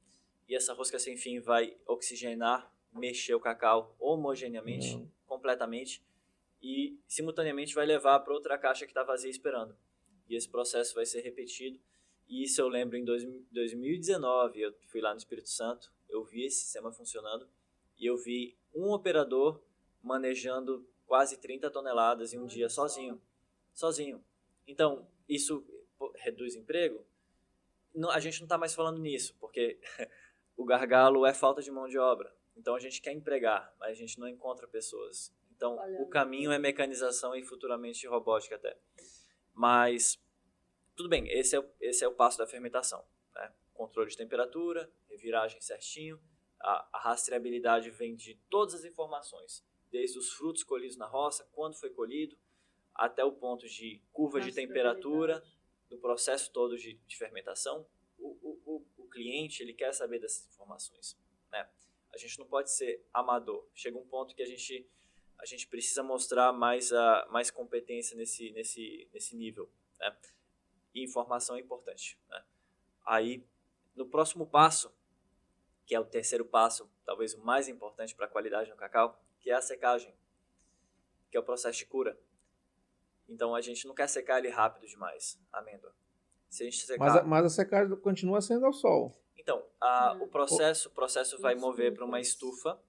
e essa rosca sem fim vai oxigenar, mexer o cacau homogeneamente, completamente, e simultaneamente vai levar para outra caixa que está vazia esperando. E esse processo vai ser repetido. E isso eu lembro em 2019, eu fui lá no Espírito Santo, eu vi esse sistema funcionando e eu vi um operador manejando quase 30 toneladas em um dia sozinho. Então, isso reduz emprego? Não, a gente não está mais falando nisso, porque o gargalo é falta de mão de obra. Então, a gente quer empregar, mas a gente não encontra pessoas. Então, o caminho é mecanização e futuramente robótica até. Mas, tudo bem, esse é o passo da fermentação, né? Controle de temperatura, reviragem certinho, a rastreabilidade vem de todas as informações, desde os frutos colhidos na roça, quando foi colhido, até o ponto de curva de temperatura, do processo todo de fermentação. O cliente, ele quer saber dessas informações, né? A gente não pode ser amador. Chega um ponto que a gente precisa mostrar mais competência nesse nível, né? E informação é importante, né? Aí, no próximo passo, que é o terceiro passo, talvez o mais importante para a qualidade no cacau, que é a secagem, que é o processo de cura. Então, a gente não quer secar ele rápido demais, a amêndoa. Se a gente secar... Mas a secagem continua sendo ao sol. Então, o processo vai mover para uma estufa,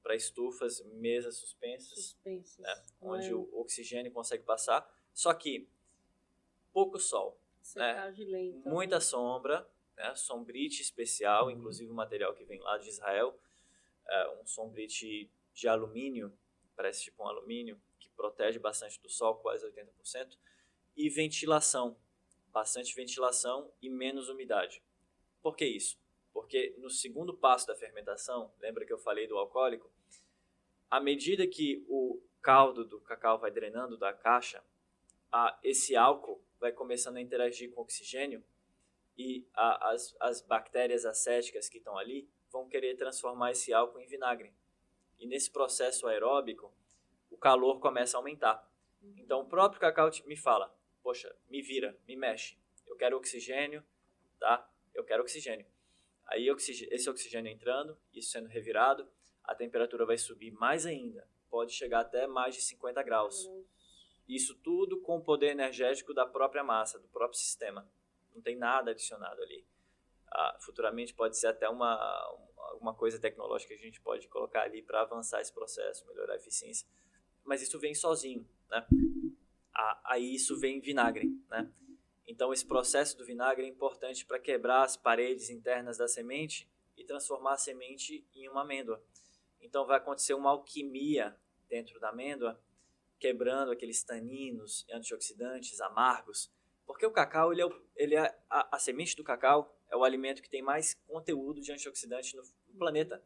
para estufas, mesas suspensas, né? Onde o oxigênio consegue passar. Só que pouco sol, secagem lenta, muita sombra, né? Sombrite especial, inclusive o material que vem lá de Israel, um sombrite de alumínio, parece tipo um alumínio, que protege bastante do sol, quase 80%, e ventilação, bastante ventilação e menos umidade. Por que isso? Porque no segundo passo da fermentação, lembra que eu falei do alcoólico? À medida que o caldo do cacau vai drenando da caixa, esse álcool vai começando a interagir com o oxigênio e as bactérias acéticas que estão ali vão querer transformar esse álcool em vinagre. E nesse processo aeróbico, o calor começa a aumentar. Então o próprio cacau me fala, poxa, me vira, me mexe, eu quero oxigênio, tá? Eu quero oxigênio. Aí esse oxigênio entrando, isso sendo revirado, a temperatura vai subir mais ainda, pode chegar até mais de 50 graus. Isso tudo com o poder energético da própria massa, do próprio sistema. Não tem nada adicionado ali. Futuramente pode ser até alguma coisa tecnológica que a gente pode colocar ali para avançar esse processo, melhorar a eficiência. Mas isso vem sozinho, né? Aí isso vem vinagre, né? Então esse processo do vinagre é importante para quebrar as paredes internas da semente e transformar a semente em uma amêndoa. Então vai acontecer uma alquimia dentro da amêndoa, quebrando aqueles taninos antioxidantes amargos, porque o cacau, a semente do cacau é o alimento que tem mais conteúdo de antioxidante no planeta.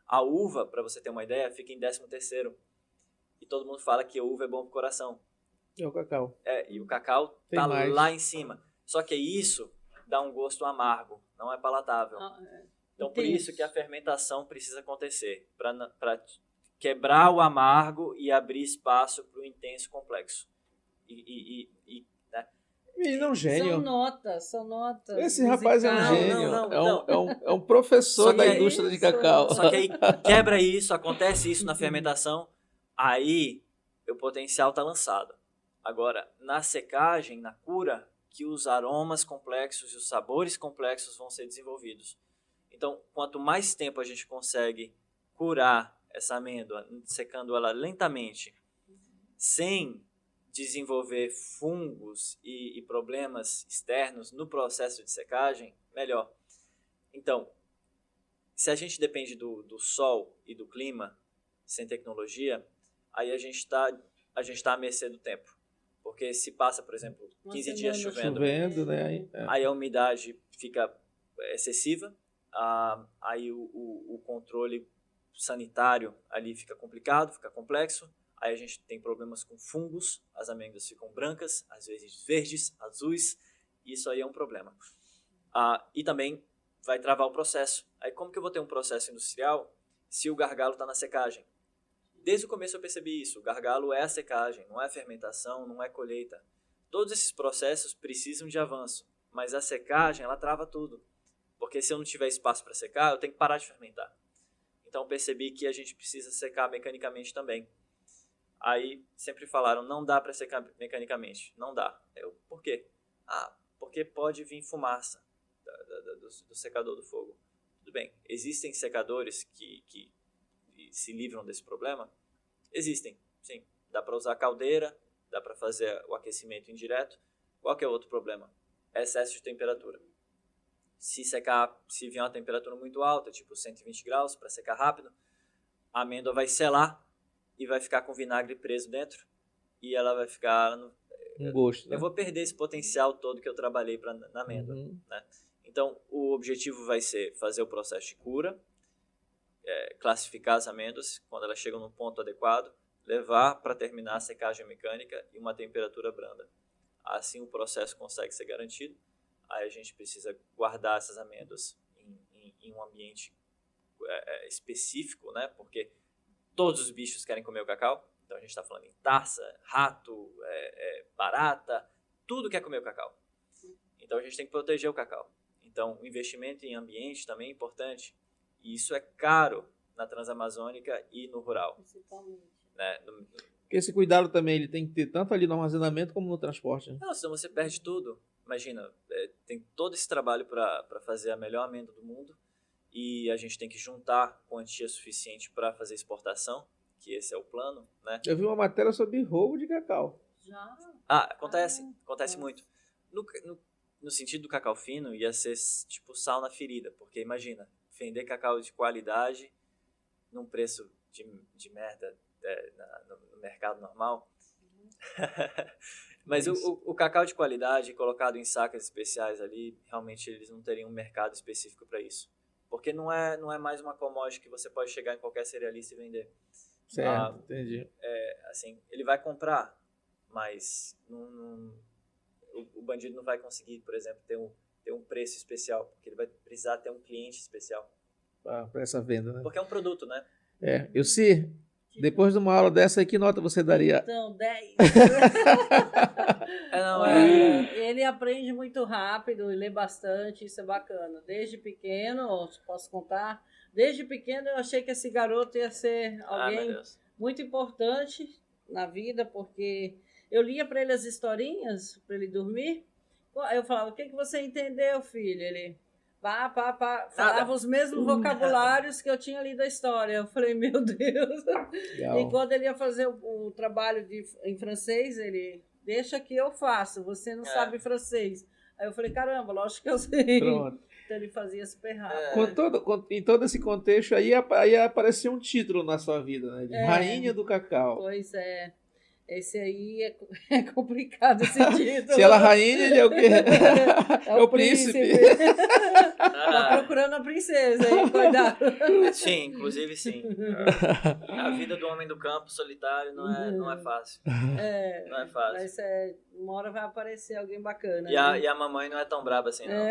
A uva, para você ter uma ideia, fica em 13º. E todo mundo fala que a uva é bom para o coração. É o cacau. E o cacau está lá em cima. Só que isso dá um gosto amargo, não é palatável. Então, por isso que a fermentação precisa acontecer, para quebrar o amargo e abrir espaço para o intenso complexo. Ele é um gênio. São notas. Esse rapaz é um gênio. Não. É um professor da indústria de cacau. Só que aí quebra isso, acontece isso na fermentação, aí o potencial está lançado. Agora, na secagem, na cura, que os aromas complexos e os sabores complexos vão ser desenvolvidos. Então, quanto mais tempo a gente consegue curar essa amêndoa, secando ela lentamente, sem desenvolver fungos e problemas externos no processo de secagem, melhor. Então, se a gente depende do sol e do clima, sem tecnologia, aí a gente está à mercê do tempo. Porque se passa, por exemplo, 15 dias chovendo, né? Aí a umidade fica excessiva, aí o controle sanitário ali fica complicado, fica complexo, aí a gente tem problemas com fungos, as amêndoas ficam brancas, às vezes verdes, azuis, e isso aí é um problema. E também vai travar o processo. Aí como que eu vou ter um processo industrial se o gargalo está na secagem? Desde o começo eu percebi isso. O gargalo é a secagem, não é fermentação, não é colheita. Todos esses processos precisam de avanço, mas a secagem, ela trava tudo. Porque se eu não tiver espaço para secar, eu tenho que parar de fermentar. Então eu percebi que a gente precisa secar mecanicamente também. Aí sempre falaram, não dá para secar mecanicamente. Não dá. Por quê? Porque pode vir fumaça do secador do fogo. Tudo bem, existem secadores que se livram desse problema? Existem, sim. Dá para usar caldeira, dá para fazer o aquecimento indireto. Qual que é o outro problema? Excesso de temperatura. Se vier uma temperatura muito alta, tipo 120 graus, para secar rápido, a amêndoa vai selar e vai ficar com vinagre preso dentro e ela vai ficar... Um gosto, né? Eu vou perder esse potencial todo que eu trabalhei na amêndoa. Né? Então, o objetivo vai ser fazer o processo de cura, classificar as amêndoas quando elas chegam no ponto adequado, levar para terminar a secagem mecânica e uma temperatura branda. Assim o processo consegue ser garantido. Aí a gente precisa guardar essas amêndoas em um ambiente específico, né? Porque todos os bichos querem comer o cacau. Então a gente está falando em tarça, rato, barata, tudo quer comer o cacau. Então a gente tem que proteger o cacau. Então o investimento em ambiente também é importante. E isso é caro na Transamazônica e no rural. Principalmente. Né? Porque esse cuidado também ele tem que ter tanto ali no armazenamento como no transporte. Né? Não, senão você perde tudo. Imagina, tem todo esse trabalho para fazer a melhor amêndoa do mundo e a gente tem que juntar quantia suficiente para fazer exportação, que esse é o plano, né? Eu vi uma matéria sobre roubo de cacau. Já? Acontece muito. No sentido do cacau fino, ia ser tipo sal na ferida, porque imagina, vender cacau de qualidade num preço de merda no mercado normal. Mas o cacau de qualidade colocado em sacas especiais ali, realmente eles não teriam um mercado específico para isso. Porque não é mais uma commodity que você pode chegar em qualquer cerealista e vender. Certo, entendi. Assim, ele vai comprar, mas o bandido não vai conseguir, por exemplo, ter um preço especial, porque ele vai precisar ter um cliente especial. Para essa venda, né? Porque é um produto, né? Depois de uma aula dessa aí, que nota você daria? Então, 10. Ele aprende muito rápido e lê bastante, isso é bacana. Desde pequeno, posso contar, desde pequeno eu achei que esse garoto ia ser alguém muito importante na vida, porque eu lia para ele as historinhas, para ele dormir. Eu falava, o que você entendeu, filho? Ele... falava os mesmos vocabulários que eu tinha lido a história. Eu falei, meu Deus. Legal. E quando ele ia fazer o trabalho em francês, ele, deixa que eu faço, você não sabe francês. Aí eu falei, caramba, lógico que eu sei. Pronto. Então ele fazia super rápido. Em todo esse contexto, aí apareceu um título na sua vida, né? De Rainha do Cacau. Pois é. Esse aí é complicado, esse título. Se ela é rainha, ele é o quê? É o príncipe. Tá procurando a princesa, hein? Cuidado. Sim, inclusive sim. A vida do homem do campo solitário não é fácil. Não é fácil. Mas uma hora vai aparecer alguém bacana. E a mamãe não é tão braba assim, não.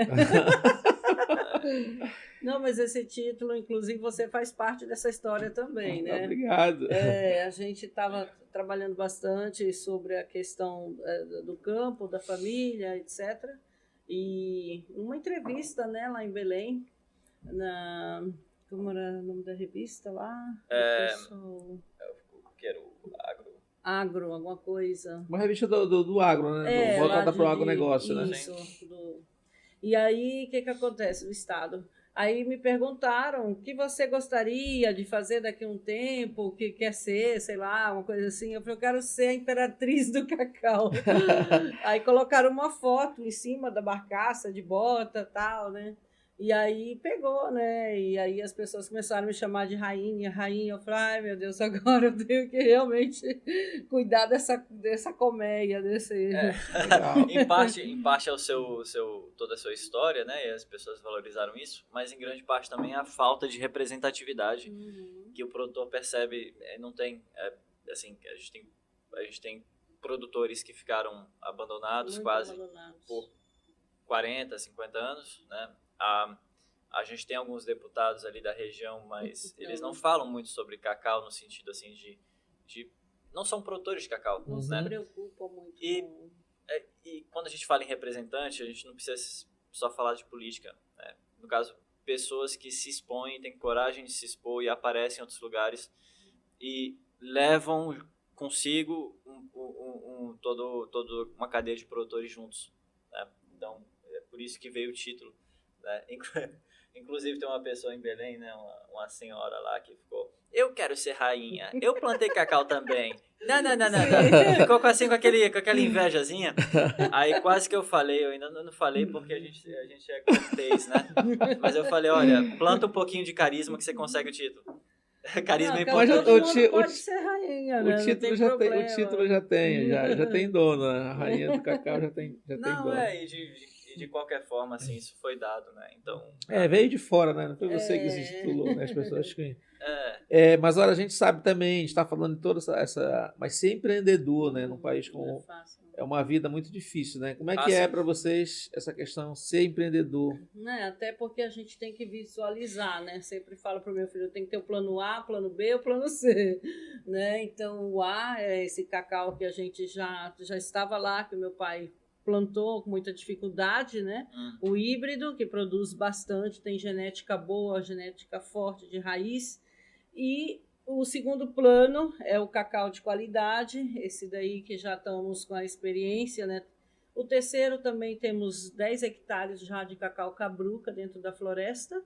Não, mas esse título, inclusive, você faz parte dessa história também, né? Obrigado. A gente estava trabalhando bastante sobre a questão do campo, da família, etc. E uma entrevista, né, lá em Belém, como era o nome da revista lá? Que era o Agro, alguma coisa. Uma revista do agro, né? Voltada para o agronegócio, né? Isso. E aí, o que acontece no Estado? Aí me perguntaram o que você gostaria de fazer daqui a um tempo, o que quer ser, sei lá, uma coisa assim. Eu falei, eu quero ser a imperatriz do cacau. Aí colocaram uma foto em cima da barcaça, de bota e tal, né? E aí pegou, né? E aí as pessoas começaram a me chamar de rainha. Eu falei, ai meu Deus, agora eu tenho que realmente cuidar dessa colmeia, desse... Em parte é toda a sua história, né? E as pessoas valorizaram isso, mas em grande parte também a falta de representatividade que o produtor percebe, não tem, assim, a gente tem produtores que ficaram abandonados por 40, 50 anos, né? A gente tem alguns deputados ali da região, mas eles não falam muito sobre cacau no sentido assim de não são produtores de cacau, Não né? se preocupam muito. E quando a gente fala em representante, a gente não precisa só falar de política, né? No caso, pessoas que se expõem, têm coragem de se expor e aparecem em outros lugares e levam consigo toda uma cadeia de produtores juntos, né? Então, é por isso que veio o título, né? Inclusive, tem uma pessoa em Belém, né? Uma senhora lá que ficou: eu quero ser rainha, eu plantei cacau também. Não. Ficou com aquela invejazinha. Aí quase que eu falei, eu ainda não falei porque a gente é cortês, né? Mas eu falei: olha, planta um pouquinho de carisma que você consegue o título. Carisma é importante. Mas todo mundo pode ser rainha, né? O título já tem dono, né? A rainha do cacau já tem dono. E de qualquer forma, assim, isso foi dado, né? Então... veio de fora, né? Não foi você que se titulou, né? As pessoas que... mas olha, a gente sabe também, a gente está falando de toda essa... Mas ser empreendedor, né? Num país com... É uma vida muito difícil, né? Como é que é para vocês essa questão, ser empreendedor? Até porque a gente tem que visualizar, né? Sempre falo para o meu filho, tem que ter o plano A, o plano B e o plano C, né? Então, o A é esse cacau que a gente já estava lá, que o meu pai plantou com muita dificuldade, né? O híbrido, que produz bastante, tem genética boa, genética forte de raiz. E o segundo plano é o cacau de qualidade, esse daí que já estamos com a experiência, né? O terceiro também temos 10 hectares já de cacau cabruca dentro da floresta,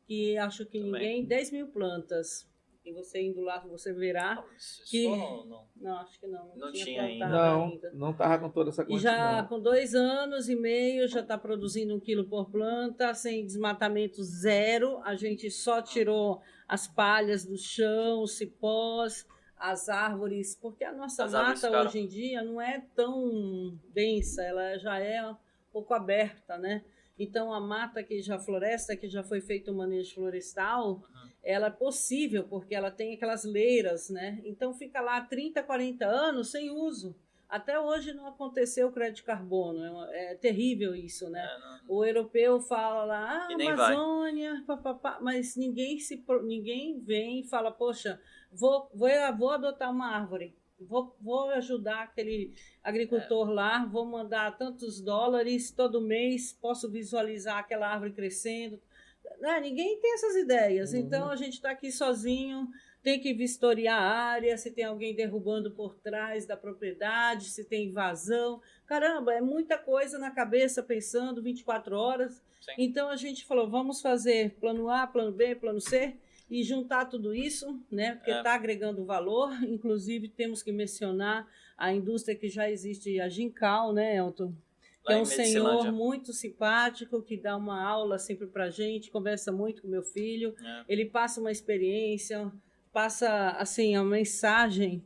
que acho que ninguém... 10 mil plantas. E você indo lá, você verá que... Não, acho que não. Não tinha ainda. Não estava com toda essa quantidade. E já com 2 anos e meio, já está produzindo 1 quilo por planta, sem desmatamento zero. A gente só tirou as palhas do chão, os cipós, as árvores, porque a nossa mata hoje em dia não é tão densa, ela já é um pouco aberta, né? Então, a mata a floresta que já foi feito o manejo florestal, ela é possível, porque ela tem aquelas leiras, né? Então, fica lá 30, 40 anos sem uso. Até hoje não aconteceu o crédito de carbono, é terrível isso, né? O europeu fala lá, Amazônia, mas ninguém vem e fala, poxa, vou adotar uma árvore. Vou ajudar aquele agricultor lá, vou mandar tantos dólares todo mês, posso visualizar aquela árvore crescendo. Ninguém tem essas ideias, então a gente está aqui sozinho, tem que vistoriar a área, se tem alguém derrubando por trás da propriedade, se tem invasão. Caramba, é muita coisa na cabeça pensando 24 horas. Sim. Então a gente falou, vamos fazer plano A, plano B, plano C, e juntar tudo isso, né? Porque está agregando valor. Inclusive, temos que mencionar a indústria que já existe, a Gincal, né, Elton? Que é um senhor muito simpático, que dá uma aula sempre para a gente, conversa muito com meu filho. Ele passa uma experiência, passa assim, a mensagem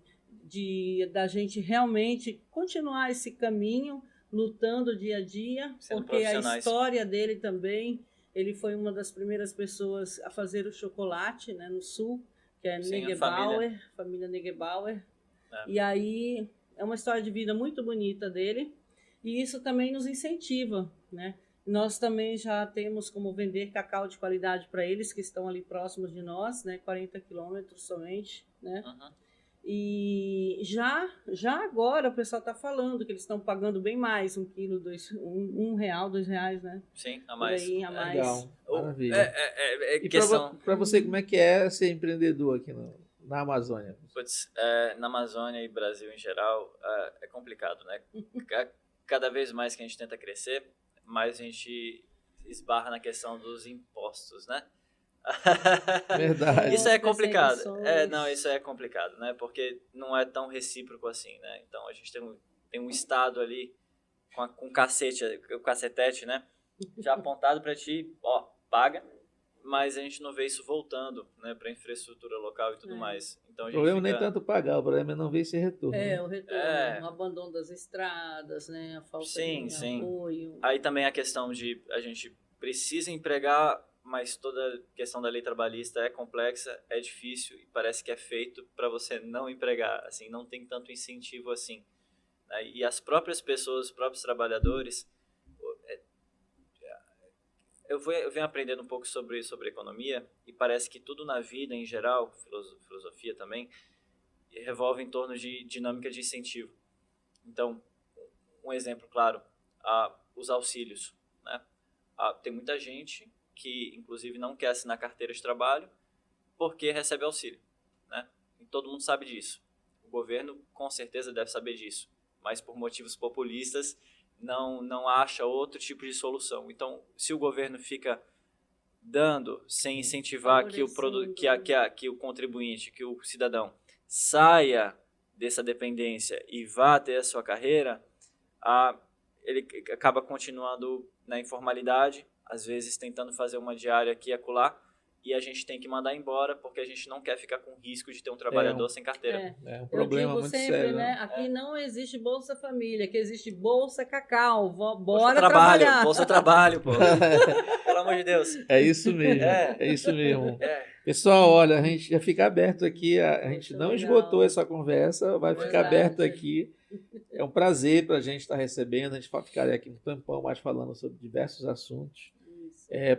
da gente realmente continuar esse caminho, lutando dia a dia, porque a história dele também... Ele foi uma das primeiras pessoas a fazer o chocolate, né, no sul, que é Negebauer, família Negebauer. E aí é uma história de vida muito bonita dele, e isso também nos incentiva, né? Nós também já temos como vender cacau de qualidade para eles, que estão ali próximos de nós, né, 40 quilômetros somente, né? E já agora o pessoal está falando que eles estão pagando bem mais, R$1, R$1, R$2, né? Sim, a mais. Aí, a mais. Legal, maravilha. E para você, como é que é ser empreendedor aqui na Amazônia? Na Amazônia e Brasil em geral, é complicado, né? Cada vez mais que a gente tenta crescer, mais a gente esbarra na questão dos impostos, né? Verdade. Isso é complicado. Isso é complicado, né? Porque não é tão recíproco assim, né? Então a gente tem um estado ali com o cacetete, né? Já apontado para ti, paga, mas a gente não vê isso voltando, né, para infraestrutura local e tudo mais. Então a gente o problema nem tanto pagar, o problema é não ver esse retorno. O retorno, o abandono das estradas, né, a falta de apoio. Aí também a questão de a gente precisa empregar, mas toda a questão da lei trabalhista é complexa, é difícil e parece que é feito para você não empregar, assim, não tem tanto incentivo assim. Né? E as próprias pessoas, os próprios trabalhadores, eu venho aprendendo um pouco sobre economia e parece que tudo na vida, em geral, filosofia também, revolve em torno de dinâmica de incentivo. Então, um exemplo claro, os auxílios, né? Tem muita gente que, inclusive, não quer assinar carteira de trabalho porque recebe auxílio, né? E todo mundo sabe disso. O governo, com certeza, deve saber disso, mas por motivos populistas, não acha outro tipo de solução. Então, se o governo fica dando sem incentivar que o contribuinte, que o cidadão saia dessa dependência e vá ter a sua carreira, ele acaba continuando na informalidade, às vezes tentando fazer uma diária aqui e acolá, e a gente tem que mandar embora porque a gente não quer ficar com risco de ter um trabalhador sem carteira. É um problema muito sempre, sério, né? Aqui não existe Bolsa Família, aqui existe Bolsa Cacau. Bora trabalho, trabalhar. Bolsa Trabalho, pô. Pelo amor de Deus. É isso mesmo, é isso mesmo. Pessoal, olha, a gente já fica aberto aqui, a gente não esgotou essa conversa, vai ficar aberto aqui. É um prazer para a gente estar recebendo, a gente vai ficar aqui um tempão mais falando sobre diversos assuntos.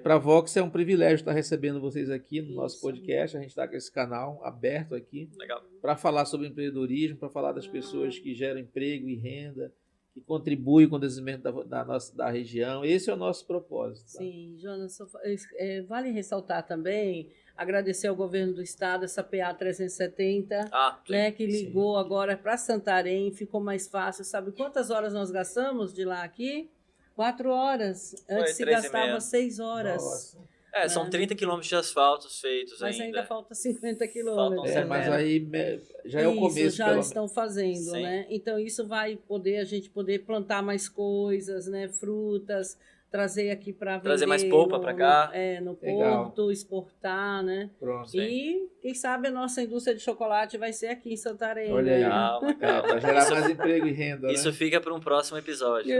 Para a Vox é um privilégio estar recebendo vocês aqui no nosso podcast. A gente está com esse canal aberto aqui para falar sobre empreendedorismo, para falar das pessoas que geram emprego e renda, que contribuem com o desenvolvimento da região. Esse é o nosso propósito. Tá? Sim, Jonas, vale ressaltar também, agradecer ao governo do estado, essa PA 370, né, que ligou agora para Santarém, ficou mais fácil. Sabe quantas horas nós gastamos de lá aqui? 4 horas. Antes se gastava 6 horas. Nossa. São 30 quilômetros de asfalto feitos mas ainda falta 50 quilômetros. Mas aí já é o começo. Já estão fazendo, né? Então isso vai a gente poder plantar mais coisas, né? Frutas, trazer aqui para vender. Trazer mais polpa para cá. No porto, exportar, né? Pronto. E quem sabe a nossa indústria de chocolate vai ser aqui em Santarém. Olha aí. Calma. Para gerar mais emprego e renda. Isso fica para um próximo episódio.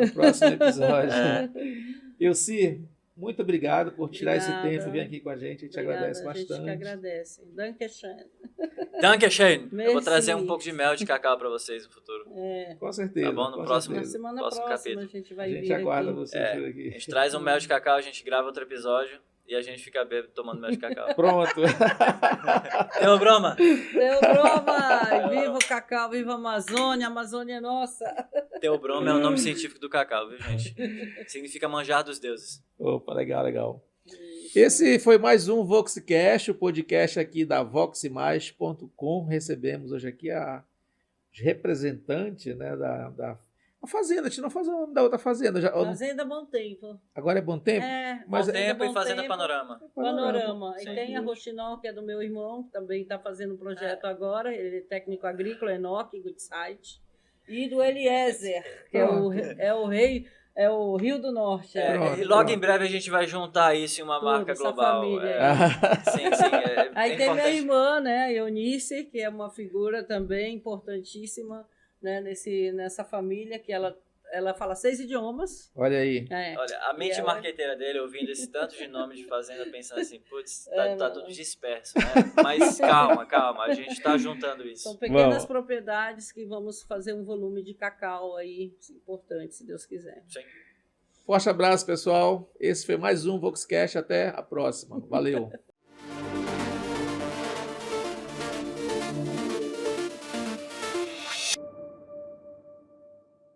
Ilci, muito obrigado por tirar esse tempo e vir aqui com a gente. A gente agradece bastante. A gente que agradece. Dankeschön. Eu vou trazer um pouco de mel de cacau para vocês no futuro. Com certeza. Tá bom? No próximo capítulo. A gente aguarda vocês por aqui. A gente traz um mel de cacau, a gente grava outro episódio e a gente fica bêbado tomando mel de cacau. Pronto. Deu broma. Viva o cacau, viva a Amazônia é nossa. Teobroma é o nome científico do cacau, viu, gente? Significa manjar dos deuses. Opa, legal. Esse foi mais um VoxCast, o podcast aqui da voxmais.com. Recebemos hoje aqui a representante, né, da fazenda. A gente não faz o nome da outra fazenda. Fazenda Bom Tempo. Agora é Bom Tempo? Bom Tempo e Fazenda Panorama. E tem a Rochinol, que é do meu irmão, que também está fazendo um projeto agora. Ele é técnico agrícola, Enoque Goodside. E do Eliezer, que é o Rio do Norte. E logo em breve a gente vai juntar isso em uma marca global. Sim. Aí tem minha irmã, né, a Eunice, que é uma figura também importantíssima, né, nessa família, que ela fala 6 idiomas. Olha aí. Olha, a mente marqueteira dele, ouvindo esse tanto de nome de fazenda, pensando assim, putz, tá tudo disperso, né? Mas calma, a gente está juntando isso. São pequenas propriedades que vamos fazer um volume de cacau aí importante, se Deus quiser. Sim. Forte abraço, pessoal. Esse foi mais um VoxCast. Até a próxima. Valeu.